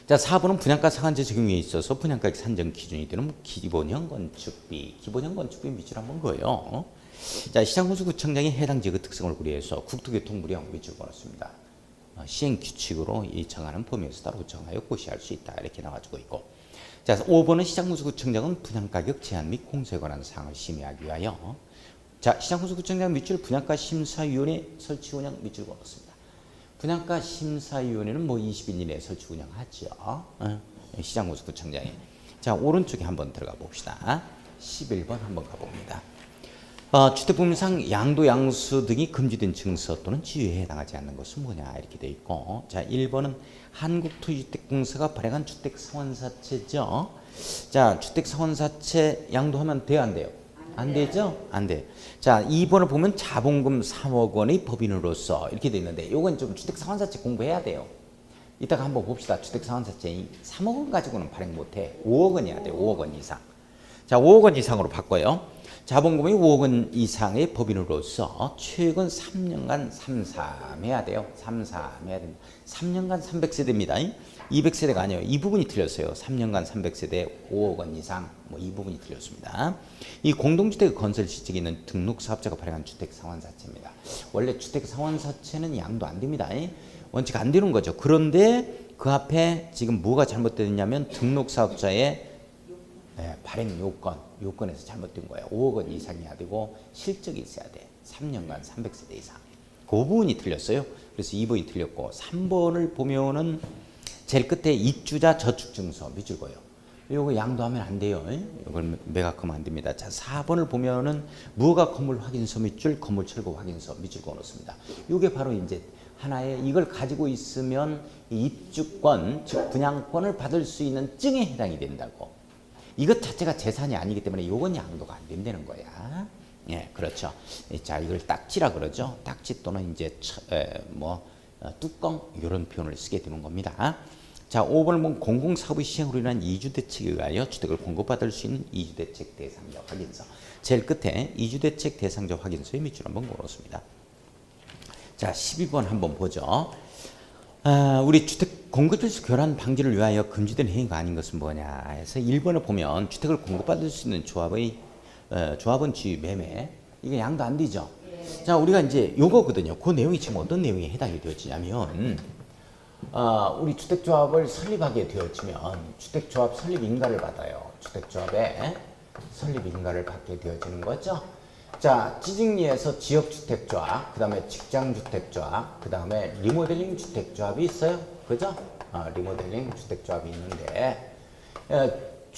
자, 4번은 분양가 상한제 적용에 있어서 분양가격 산정 기준이 되는 기본형 건축비 밑줄 한번 그어요. 자, 시장군수구청장이 해당 지역의 특성을 고려해서 국토교통부령 밑줄 그었습니다. 시행 규칙으로 이 정하는 범위에서 따로 정하여 고시할 수 있다 이렇게 나와주고 있고. 자, 5번은 시장군수구청장은 분양가격 제한 및 공세에 관한 사항을 심의하기 위하여 자, 시장군수구청장 밑줄 분양가 심사위원회 설치 운영 밑줄 그었습니다. 분양가 심사위원회는 뭐 20일 이내에 설치 운영하죠. 시장군수구청장이. 자, 오른쪽에 한번 들어가 봅시다. 11번 한번 가봅니다. 주택법률상 양도, 양수 등이 금지된 증서 또는 지유에 해당하지 않는 것은 뭐냐 이렇게 돼 있고 자, 1번은 한국토지주택공사가 발행한 주택사원사채죠. 자, 주택사원사채 양도하면 돼요 안 돼요? 안 되죠? 안 돼. 자, 2번을 보면 자본금 3억 원의 법인으로서 이렇게 돼 있는데 요건 좀 주택사원사채 공부해야 돼요. 이따가 한번 봅시다. 주택사원사채 3억 원 가지고는 발행 못해. 5억 원이야 돼. 5억 원 이상. 자, 5억 원 이상으로 바꿔요. 자본금이 5억 원 이상의 법인으로서 최근 3년간 3.3 해야 돼요. 3.3 해야 됩니다. 3년간 300세대입니다. 200세대가 아니에요. 이 부분이 틀렸어요. 3년간 300세대 5억 원 이상 뭐 이 부분이 틀렸습니다. 이 공동주택 건설 실적이 있는 등록사업자가 발행한 주택상환사채입니다. 원래 주택상환사채는 양도 안 됩니다. 원칙 안 되는 거죠. 그런데 그 앞에 지금 뭐가 잘못됐냐면 등록사업자의 발행 요건에서 잘못된 거예요. 5억 원 이상이어야 되고 실적이 있어야 돼. 3년간 300세대 이상. 그 부분이 틀렸어요. 그래서 2번이 틀렸고 3번을 보면은 제일 끝에 입주자 저축증서 밑줄 거예요. 요거 양도하면 안 돼요. 이걸 매각하면 안 됩니다. 자, 4번을 보면은 무허가 건물 확인서 밑줄 건물 철거 확인서 밑줄 그어 놓습니다. 요게 바로 이제 하나의 이걸 가지고 있으면 입주권 즉 분양권을 받을 수 있는 증에 해당이 된다고. 이것 자체가 재산이 아니기 때문에 요건 양도가 안 된다는 거야. 예, 그렇죠. 자, 이걸 딱지라 그러죠. 딱지 또는 이제 뚜껑 이런 표현을 쓰게 되는 겁니다. 자, 5번을 보면 공공사업의 시행으로 인한 이주대책에 의하여 주택을 공급받을 수 있는 이주대책 대상자 확인서. 제일 끝에 이주대책 대상자 확인서의 밑줄 한번 걸었습니다. 자, 12번 한번 보죠. 우리 주택 공급필수 교란 방지를 위하여 금지된 행위가 아닌 것은 뭐냐 해서 1번을 보면 주택을 공급받을 수 있는 조합원 지위 매매 이게 양도 안 되죠. 자, 우리가 이제 요거거든요. 그 내용이 지금 어떤 내용에 해당이 되어지냐면 우리 주택조합을 설립하게 되어지면 주택조합 설립 인가를 받아요. 주택조합에 설립 인가를 받게 되어지는 거죠. 자, 지직리에서 지역주택조합, 그 다음에 직장주택조합, 그 다음에 리모델링 주택조합이 있어요. 그죠? 리모델링 주택조합이 있는데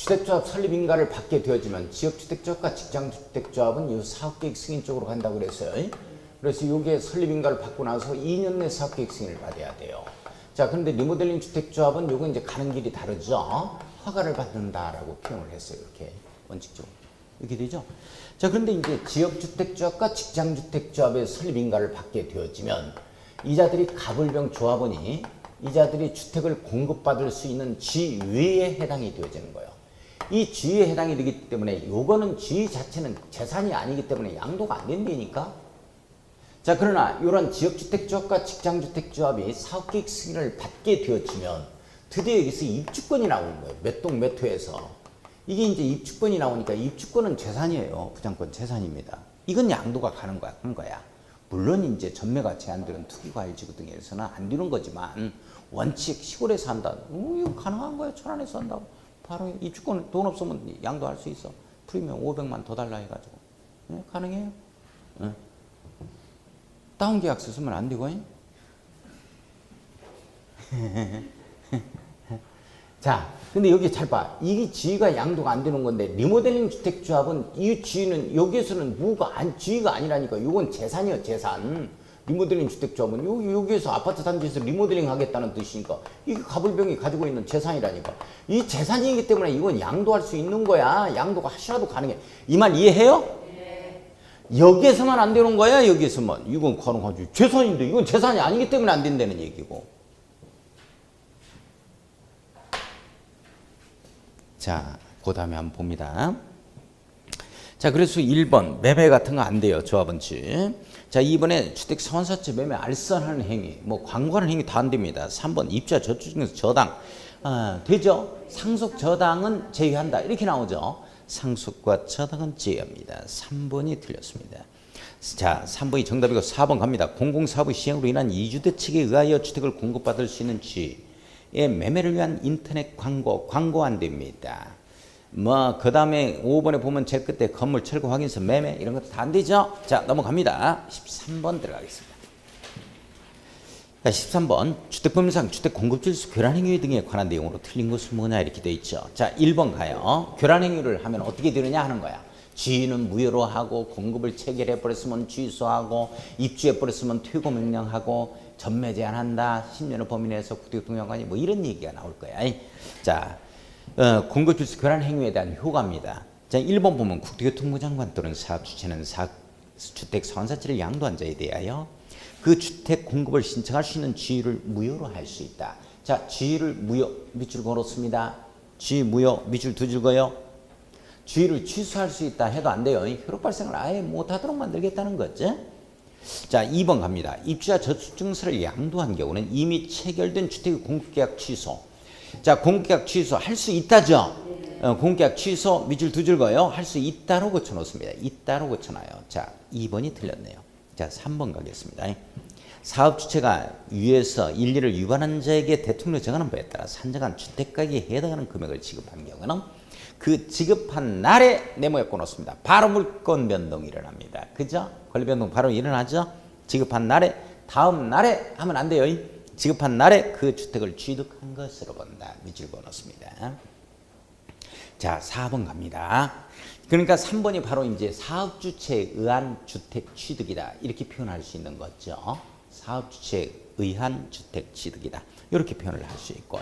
주택조합 설립 인가를 받게 되어지면 지역주택조합과 직장주택조합은 이 사업계획 승인 쪽으로 간다고 그랬어요. 그래서 이게 설립 인가를 받고 나서 2년 내 사업계획 승인을 받아야 돼요. 자, 그런데 리모델링 주택조합은 요거 이제 가는 길이 다르죠. 허가를 받는다라고 표현을 했어요. 이렇게 원칙적으로. 이렇게 되죠. 자, 그런데 이제 지역주택조합과 직장주택조합의 설립 인가를 받게 되어지면 이자들이 가불병 조합원이 이자들이 주택을 공급받을 수 있는 지위에 해당이 되어지는 거예요. 이 지위에 해당이 되기 때문에 요거는 지위 자체는 재산이 아니기 때문에 양도가 안 된다니까. 자, 그러나 이런 지역주택조합과 직장주택조합이 사업계획 승인을 받게 되어지면 드디어 여기서 입주권이 나오는 거예요. 몇 동 몇 호에서. 이게 이제 입주권이 나오니까 입주권은 재산이에요. 부장권 재산입니다. 이건 양도가 가는 거야. 그런 거야. 물론 이제 전매가 제한되는 투기과열지구 등에서는 안 되는 거지만 원칙 시골에서 한다. 이거 가능한 거야. 천안에서 한다고. 바로 입주권 돈 없으면 양도할 수 있어. 프리미엄 500만 더 달라 해가지고. 네, 가능해요. 네. 다운 계약서 쓰면 안 되고. 자, 근데 여기 잘 봐. 이게 지위가 양도가 안 되는 건데 리모델링 주택조합은 이 지위는 여기에서는 지위가 아니라니까. 이건 재산이요, 재산. 리모델링 주택조합은 여기에서 아파트 단지에서 리모델링 하겠다는 뜻이니까 이게 가불병이 가지고 있는 재산이라니까. 이 재산이기 때문에 이건 양도할 수 있는 거야. 양도가 하시라도 가능해. 이 말 이해해요? 네. 여기에서만 안 되는 거야. 여기에서만. 이건 가능하지. 재산인데 이건 재산이 아니기 때문에 안 된다는 얘기고. 자, 그 다음에 한번 봅니다. 자, 그래서 1번 매매 같은 거 안 돼요. 조합원칙. 자, 2번에 주택 선사채 매매 알선하는 행위, 뭐 광고하는 행위 다 안 됩니다. 3번 입주자 저축 중에서 저당 되죠? 상속 저당은 제외한다. 이렇게 나오죠. 상속과 저당은 제외합니다. 3번이 틀렸습니다. 자, 3번이 정답이고 4번 갑니다. 공공사업의 시행으로 인한 이주대책에 의하여 주택을 공급받을 수 있는 지의 매매를 위한 인터넷 광고 안 됩니다. 뭐 그 다음에 5번에 보면 제일 끝에 건물 철거 확인서 매매 이런 것도 다 안 되죠. 자, 넘어갑니다. 13번 들어가겠습니다. 자, 13번 주택법률상 주택공급질서 교란행위 등에 관한 내용으로 틀린 것은 뭐냐 이렇게 돼 있죠. 자, 1번 가요. 교란행위를 하면 어떻게 되느냐 하는 거야. 지위는 무효로 하고 공급을 체결해버렸으면 취소하고 입주해버렸으면 퇴고 명령하고 전매 제한한다. 10년의 범위 내에서 국토교통장관이 뭐 이런 얘기가 나올 거야. 자, 공급질서 교란 행위에 대한 효과입니다. 자, 1번 보면 국토교통부 장관 또는 사업주체는 주택 선사채를 양도한 자에 대하여 그 주택 공급을 신청할 수 있는 지위를 무효로 할 수 있다. 자, 지위를 무효 밑줄 걸었습니다. 지위 무효 밑줄 두 줄 그어요. 지위를 취소할 수 있다 해도 안 돼요. 효력 발생을 아예 못하도록 만들겠다는 거죠. 자, 2번 갑니다. 입주자 저축증서를 양도한 경우는 이미 체결된 주택의 공급계약 취소. 자, 공급계약 취소 할 수 있다죠. 공급계약 취소 밑줄 두 줄 그어요. 할 수 있다로 고쳐놓습니다. 있다로 고쳐놔요. 자, 2번이 틀렸네요. 자, 3번 가겠습니다. 사업주체가 위에서 일리를 위반한 자에게 대통령이 정하는 바에 따라 산정한 주택가격에 해당하는 금액을 지급한 경우는 그 지급한 날에 네모에 꺼놓습니다. 바로 물권 변동이 일어납니다. 그죠? 권리 변동 바로 일어나죠? 지급한 날에, 다음 날에 하면 안 돼요. 지급한 날에 그 주택을 취득한 것으로 본다. 밑줄 그어놓습니다. 자, 4번 갑니다. 그러니까 3번이 바로 이제 사업주체에 의한 주택 취득이다. 이렇게 표현할 수 있는 거죠. 사업주체에 의한 주택 취득이다. 이렇게 표현을 할 수 있고.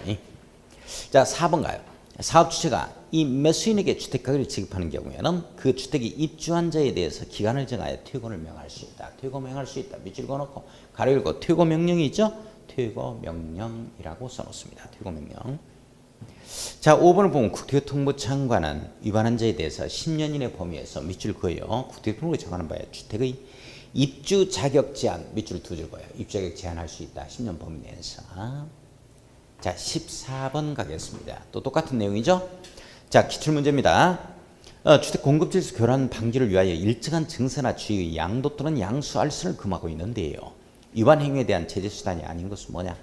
자, 4번 가요. 사업주체가 이 매수인에게 주택가격을 지급하는 경우에는 그 주택이 입주한 자에 대해서 기간을 정하여 퇴고를 명할 수 있다. 퇴고 명할 수 있다. 밑줄 그어놓고 가로 열고 퇴고 명령이 있죠. 퇴고 명령이라고 써놓습니다. 퇴고 명령. 자, 5번을 보면 국토교통부 장관은 위반한 자에 대해서 10년 이내 범위에서 밑줄 그어요. 국토교통부가 정하는 바에 주택의 입주 자격 제한 밑줄 두 줄 그어요. 입주 자격 제한할 수 있다. 10년 범위 내에서. 자, 14번 가겠습니다. 또 똑같은 내용이죠. 자, 기출문제입니다. 주택 공급질서 교란 방지를 위하여 일정한 증서나 주의 양도 또는 양수 알선을 금하고 있는데요. 위반 행위에 대한 제재 수단이 아닌 것은 뭐냐?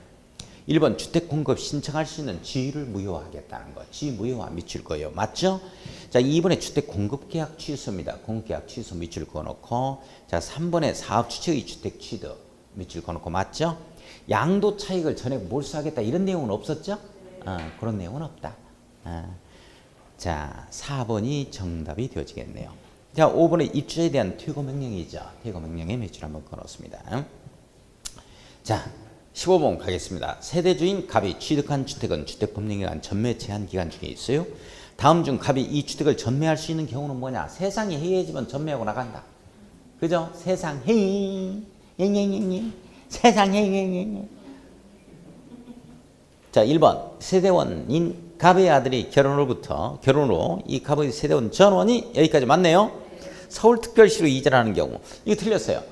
1번 주택 공급 신청할 수 있는 지위를 무효화하겠다는 거. 지위 무효화 밑줄 그어요. 맞죠? 자, 2번에 주택 공급 계약 취소입니다. 공급 계약 취소 밑줄 그어놓고, 자, 3번에 사업 주체의 주택 취득 밑줄 그어놓고, 맞죠? 양도 차익을 전액 몰수하겠다 이런 내용은 없었죠? 그런 내용은 없다. 자, 4번이 정답이 되어지겠네요. 자, 5번의 입주자에 대한 퇴거 명령이죠. 퇴거 명령의 매출 한번 걸었습니다. 자, 15번 가겠습니다. 세대주인 갑이 취득한 주택은 주택법령에 전매 제한 기간 중에 있어요. 다음 중 갑이 이 주택을 전매할 수 있는 경우는 뭐냐? 세상이 해이해지면 전매하고 나간다. 그죠? 세상 해이 세상 해이. 자, 1번 세대원인 갑의 아들이 결혼으로 이 갑의 세대원 전원이 여기까지 맞네요. 서울특별시로 이전을 하는 경우. 이거 틀렸어요.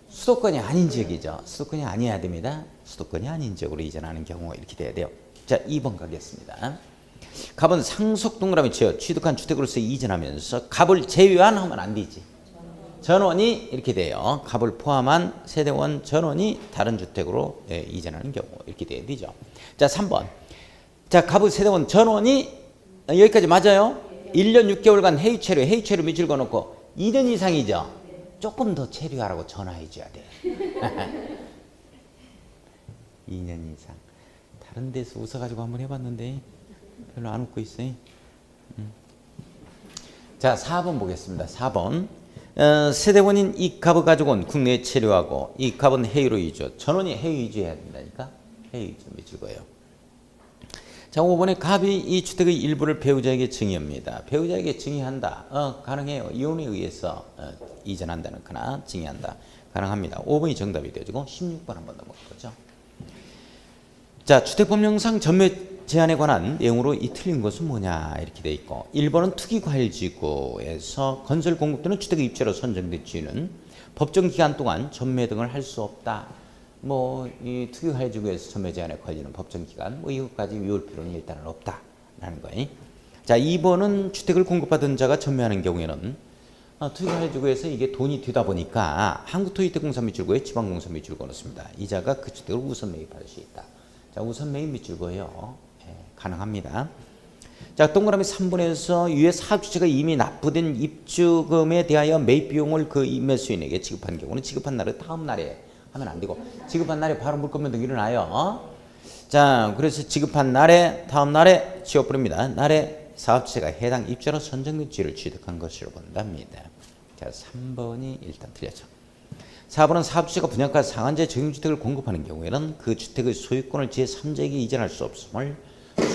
수도권이 아닌 지역이죠. 수도권이 아니어야 됩니다. 수도권이 아닌 지역으로 이전하는 경우 이렇게 돼야 돼요. 자, 2번 가겠습니다. 갑은 상속 동그라미 지어 취득한 주택으로서 이전하면서 갑을 제외한 하면 안 되지. 전원이 이렇게 돼요. 갑을 포함한 세대원 전원이 다른 주택으로 이전하는 경우 이렇게 돼야 되죠. 자, 3번. 자, 갑의 세대원 전원이 여기까지 맞아요? 1년 6개월간 해유체류 며칠 거놓고 2년 이상이죠. 조금 더 체류하라고 전화해 줘야 돼. 2년 이상. 다른 데서 웃어가지고 한번 해봤는데 별로 안 웃고 있어요. 자, 4번 보겠습니다. 4번. 세대원인 이 갑을 가지고는 국내에 체류하고 이 갑은 해유로 이주. 전원이 해유 이주해야 된다니까. 해유 이주 며칠 거예요. 자, 5번에 갑이 이 주택의 일부를 배우자에게 증여합니다. 배우자에게 증여한다. 가능해요. 이혼에 의해서 이전한다는 거나 증여한다. 가능합니다. 5번이 정답이 되어지고 16번 한번 넘어가죠. 자, 주택법령상 전매 제한에 관한 내용으로 이 틀린 것은 뭐냐 이렇게 돼 있고 1번은 투기과열지구에서 건설 공급 또는 주택의 입주로 선정된 지위는 법정 기간 동안 전매 등을 할 수 없다. 이 투기과열지구에서 전매 제한에 걸리는 법정 기간 이것까지 외울 필요는 일단은 없다라는 거예요. 자, 2번은 주택을 공급받은 자가 전매하는 경우에는 투기과열지구에서 이게 돈이 되다 보니까 한국토지택공사미출구에 지방공사미출구 넣습니다. 이자가 그 주택을 우선 매입할 수 있다. 자, 우선 매입 미출구예요. 가능합니다. 자, 동그라미 3번에서 유해 사업주체가 이미 납부된 입주금에 대하여 매입 비용을 그 매수인에게 지급한 경우는 지급한 날의 다음 날에 하면 안 되고 지급한 날에 바로 물권면등 일어나요. 자, 그래서 지급한 날에 다음 날에 지워버립니다. 날에 사업주체가 해당 입주로 선정된 지위를 취득한 것으로 본답니다. 자, 3번이 일단 틀렸죠. 4번은 사업주체가 분양가 상한제 정용주택을 공급하는 경우에는 그 주택의 소유권을 제3자에게 이전할 수 없음을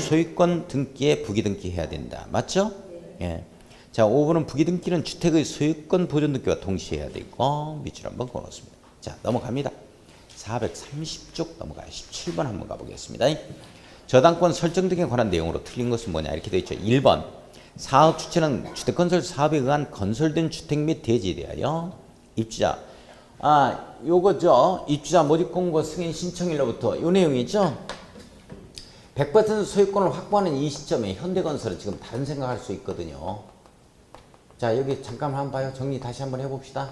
소유권 등기에 부기등기해야 된다. 맞죠? 예. 자, 5번은 부기등기는 주택의 소유권 보존 등기와 동시에 해야 되고 밑줄 한번 걸었습니다. 자, 넘어갑니다. 430쪽 넘어가요. 17번 한번 가보겠습니다. 저당권 설정 등에 관한 내용으로 틀린 것은 뭐냐 이렇게 되어 있죠. 1번 사업 주체는 주택건설 사업에 의한 건설된 주택 및 대지에 대하여 입주자 요거죠. 입주자 모집공고 승인 신청일로부터 요 내용이죠. 100% 소유권을 확보하는 이 시점에 현대건설은 지금 다른 생각할 수 있거든요. 자, 여기 잠깐 한번 봐요. 정리 다시 한번 해봅시다.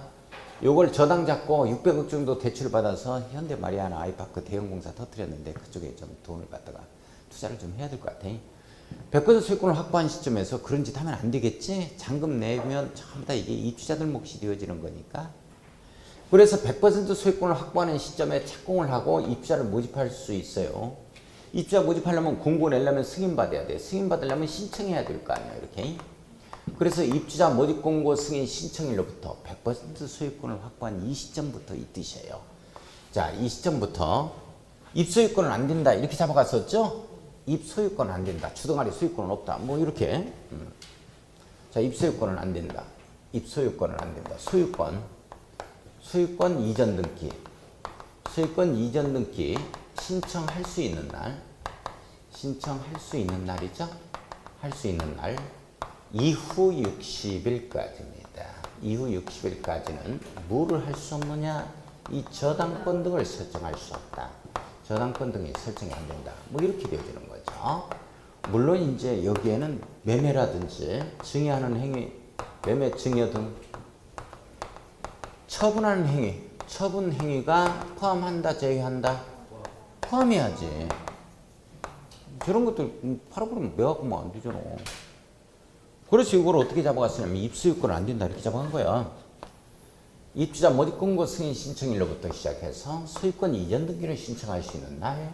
요걸 저당 잡고 600억 정도 대출을 받아서 현대 마리아나 아이파크 대형 공사 터뜨렸는데 그쪽에 좀 돈을 갖다가 투자를 좀 해야 될 것 같아. 100% 소유권을 확보한 시점에서 그런 짓 하면 안 되겠지. 잔금 내면 전부 다 이게 입주자들 몫이 되어지는 거니까. 그래서 100% 소유권을 확보하는 시점에 착공을 하고 입주자를 모집할 수 있어요. 입주자 모집하려면 공고 내려면 승인받아야 돼. 승인받으려면 신청해야 될 거 아니야. 이렇게. 그래서 입주자 모집 공고 승인 신청일로부터 100% 소유권을 확보한 이 시점부터 이 뜻이에요. 자, 이 시점부터 입소유권은 안 된다. 이렇게 잡아갔었죠? 입소유권은 안 된다. 주동아리 소유권은 없다. 이렇게. 자, 입소유권은 안 된다. 입소유권은 안 된다. 소유권 이전 등기. 소유권 이전 등기 신청할 수 있는 날. 신청할 수 있는 날이죠? 할 수 있는 날. 이후 60일까지입니다. 이후 60일까지는 뭐를 할 수 없느냐? 이 저당권 등을 설정할 수 없다. 저당권 등이 설정이 안 된다. 이렇게 되어지는 거죠. 물론 이제 여기에는 매매라든지 증여하는 행위, 매매 증여 등 처분하는 행위, 처분 행위가 포함한다, 제외한다? 포함해야지. 저런 것들 팔아 버리면 매 갖고 안 되잖아. 그래서 이걸 어떻게 잡아갔냐면 입소유권은 안 된다 이렇게 잡아간 거야. 입주자 모집공고 승인 신청일로부터 시작해서 소유권 이전 등기를 신청할 수 있는 날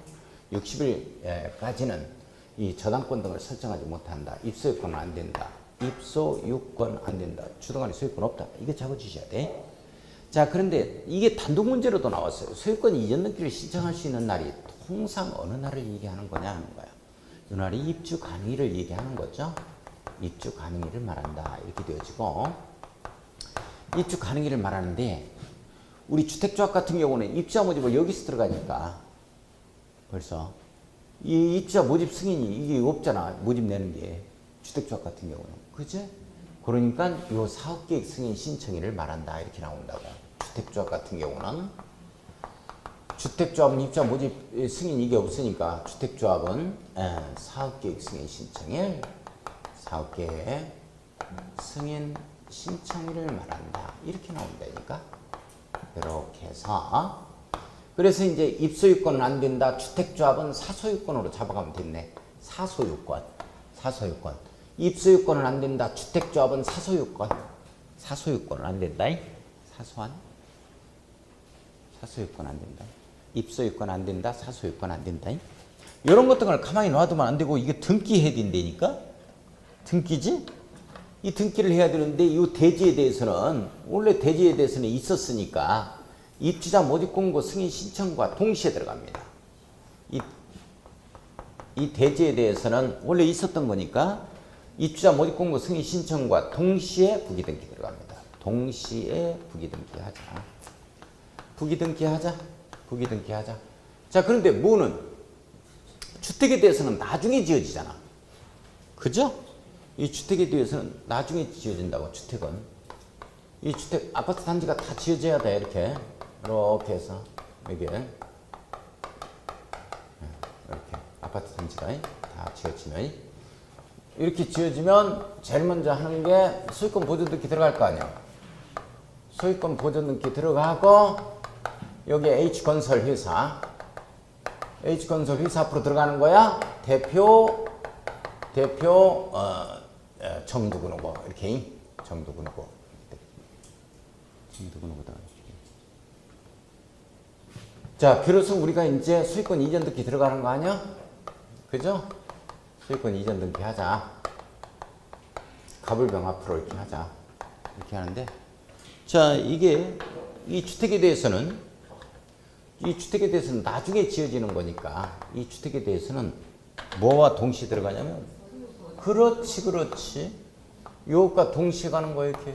60일까지는 이 저당권 등을 설정하지 못한다. 입소유권은 안 된다. 입소유권 안 된다. 주도관리 소유권 없다. 이거 적어주셔야 돼. 자, 그런데 이게 단독 문제로도 나왔어요. 소유권 이전 등기를 신청할 수 있는 날이 통상 어느 날을 얘기하는 거냐 하는 거야. 이 날이 입주 가능일을 얘기하는 거죠. 입주 가능일을 말한다. 이렇게 되어지고, 입주 가능일을 말하는데, 우리 주택조합 같은 경우는 입주자 모집을 여기서 들어가니까 벌써 이 입주자 모집 승인이 이게 없잖아. 모집 내는 게 주택조합 같은 경우는, 그치? 그러니까 요 사업계획 승인 신청일을 말한다. 이렇게 나온다고. 주택조합 같은 경우는 주택조합은 입주자 모집 승인 이게 없으니까 주택조합은 사업계획 승인 신청일, 사업계획 승인 신청일을 말한다. 이렇게 나온다니까. 이렇게 해서 그래서 이제 입소유권은 안 된다. 주택조합은 사소유권으로 잡아가면 됐네. 사소유권. 입소유권은 안 된다. 주택조합은 사소유권. 사소유권은 안 된다. 사소유권 안 된다. 입소유권 안 된다. 사소유권 안 된다. 이런 것들을 가만히 놔두면 안 되고 이게 등기해야 된다니까. 등기지? 이 등기를 해야 되는데 이 대지에 대해서는 원래 대지에 대해서는 있었으니까 입주자 모집 공고 승인 신청과 동시에 들어갑니다. 이 대지에 대해서는 원래 있었던 거니까 입주자 모집 공고 승인 신청과 동시에 부기등기 들어갑니다. 동시에 부기등기하자. 자, 그런데 뭐는 주택에 대해서는 나중에 지어지잖아. 그죠? 이 주택에 대해서는 나중에 지어진다고. 주택은 이 주택 아파트 단지가 다 지어져야 돼. 이렇게 해서 이게 이렇게 아파트 단지가 다 지어지면 이렇게 지어지면 제일 먼저 하는 게 소유권 보존 등기 들어갈 거 아니야. 소유권 보존 등기 들어가고 여기 H건설 회사 앞으로 들어가는 거야. 대표 정두구 누구 이렇게 정두구 누구다. 자, 비로소 우리가 이제 소유권 이전 등기 들어가는 거 아니야? 그죠? 소유권 이전 등기 하자. 갑을병 앞으로 이렇게 하자. 이렇게 하는데, 자, 이게 이 주택에 대해서는 나중에 지어지는 거니까 이 주택에 대해서는 뭐와 동시에 들어가냐면, 그렇지. 요것과 동시에 가는 거야. 이렇게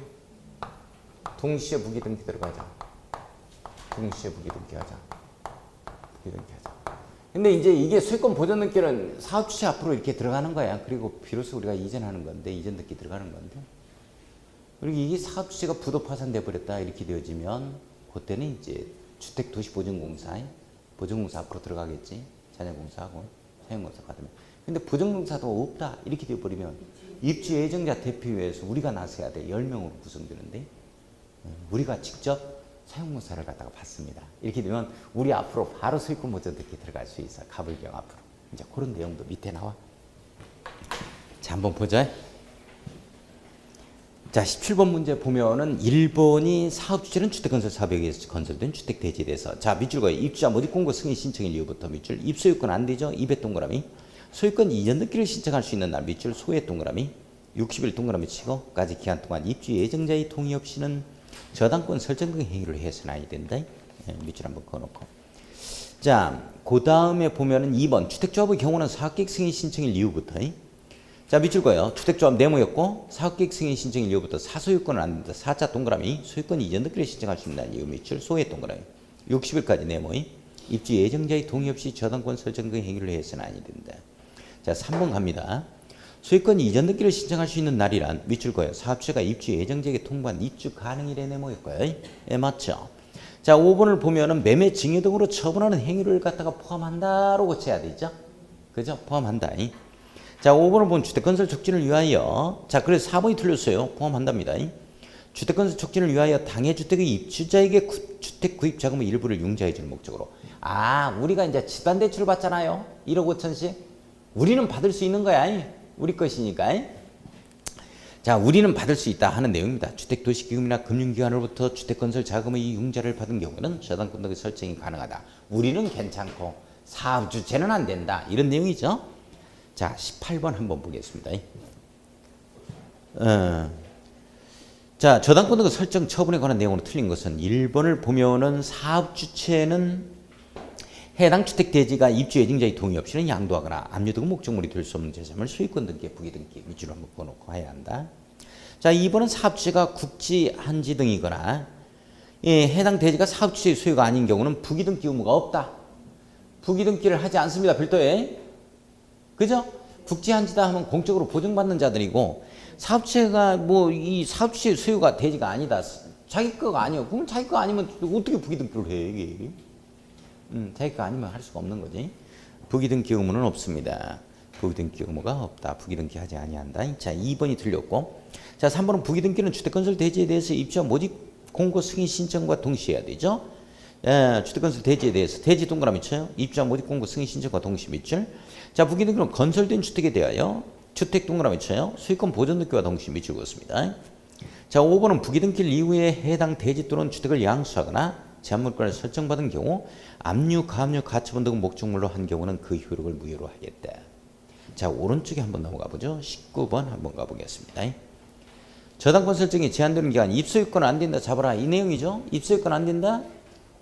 동시에 부기등기 들어가자. 근데 이제 이게 소유권 보존 등기는 사업주체 앞으로 이렇게 들어가는 거야. 그리고 비로소 우리가 이전하는 건데, 이전 등기 들어가는 건데, 그리고 이게 사업주체가 부도 파산돼 버렸다 이렇게 되어지면 그때는 이제 주택도시보증공사 앞으로 들어가겠지. 잔여공사하고 사용공사 받으면. 근데 보증공사도 없다 이렇게 되어버리면 입주 예정자 대표회에서 우리가 나서야 돼. 10명으로 구성되는데 우리가 직접 사용공사를 갖다가 받습니다. 이렇게 되면 우리 앞으로 바로 소유권 보존 등기 들어갈 수 있어. 갑을경 앞으로. 이제 그런 내용도 밑에 나와. 자, 한번 보자. 자, 17번 문제 보면은 1번이 사업주체는 주택건설 사업에 의해서 건설된 주택대지에 대해서. 자, 밑줄거에 입주자 모집 공고 승인 신청일 이후부터 밑줄. 입소유권 안 되죠? 200 동그라미. 소유권 이전 등기를 신청할 수 있는 날 밑줄. 소외 동그라미. 60일 동그라미 치고까지 기간 동안 입주 예정자의 동의 없이는 저당권 설정 등 행위를 해서는 아니 된다. 밑줄 한번 그어놓고. 자, 그 다음에 보면은 2번 주택조합의 경우는 사업계획 승인 신청일 이후부터. 자, 밑줄 거예요. 주택조합 네모였고 사업계획 승인 신청일 이후부터 사소유권은 안 된다. 4자 동그라미. 소유권 이전 등기를 신청할 수 있는 날 이후 밑줄. 소외 동그라미. 60일까지 네모이. 입주 예정자의 동의 없이 저당권 설정 등 행위를 해서는 아니 된다. 자, 3번 갑니다. 소유권 이전 등기를 신청할 수 있는 날이란 밑줄 거예요. 사업주가 입주 예정자에게 통보한 입주 가능일에 네모일 거예요. 예, 맞죠? 자, 5번을 보면은 매매 증여 등으로 처분하는 행위를 갖다가 포함한다라고 쳐야 되죠. 그죠? 포함한다. 자, 5번을 보면 주택건설 촉진을 위하여. 자, 그래서 4번이 틀렸어요. 포함한답니다. 주택건설 촉진을 위하여 당해주택의 입주자에게 주택 구입 자금의 일부를 융자해 주는 목적으로. 아, 우리가 이제 집단대출을 받잖아요. 1억 5천씩. 우리는 받을 수 있는 거야. 우리 것이니까. 자, 우리는 받을 수 있다 하는 내용입니다. 주택도시기금이나 금융기관으로부터 주택건설 자금의 융자를 받은 경우는 저당권 등의 설정이 가능하다. 우리는 괜찮고 사업주체는 안 된다. 이런 내용이죠. 자, 18번 한번 보겠습니다. 자, 저당권 등급 설정 처분에 관한 내용으로 틀린 것은 1번을 보면은 사업 주체는 해당 주택 대지가 입주 예정자의 동의 없이는 양도하거나 압류 등 목적물이 될 수 없는 재산을 소유권 등기, 부기 등기 위주로 한번 보놓고 해야 한다. 자, 2번은 사업 주체가 국지, 한지 등이거나 해당 대지가 사업 주체의 소유가 아닌 경우는 부기 등기 의무가 없다. 부기 등기를 하지 않습니다. 별도에. 그죠? 국지, 한지다 하면 공적으로 보증받는 자들이고 사업체가 뭐 이 사업체의 소유가 대지가 아니다. 자기 거가 아니요. 그럼 자기 거 아니면 어떻게 부기 등기를 해 이게? 자기 거 아니면 할 수가 없는 거지. 부기 등기 의무는 없습니다. 부기 등기 의무가 없다. 부기 등기 하지 아니한다. 자, 2번이 틀렸고. 자, 3번은 부기 등기는 주택건설 대지에 대해서 입주와 모집 공고 승인 신청과 동시에 해야 되죠. 주택건설 대지에 대해서 대지 동그라미 쳐요. 입주와 모집 공고 승인 신청과 동시 밑줄. 자, 부기 등기는 건설된 주택에 대하여 주택 동그라미 쳐요. 소유권 보존 등기와 동시 밑줄 그었습니다. 자, 5번은 부기 등기를 이후에 해당 대지 또는 주택을 양수하거나 제한물권을 설정받은 경우 압류, 가압류, 가처분 등 목적물로 한 경우는 그 효력을 무효로 하겠다. 자, 오른쪽에 한번 넘어가 보죠. 19번 한번 가보겠습니다. 저당권 설정이 제한되는 기간 입소유권 안 된다 잡아라. 이 내용이죠. 입소유권 안 된다.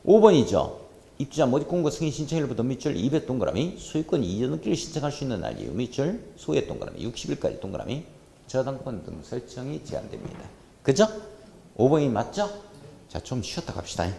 5번이죠. 입주자 모집 공고 승인 신청일부터 밑줄 200 동그라미 소유권 이전 등기를 신청할 수 있는 날 이후 밑줄 소액 동그라미 60일까지 동그라미 저당권 등 설정이 제한됩니다. 그죠? 5번이 맞죠? 자, 좀 쉬었다 갑시다.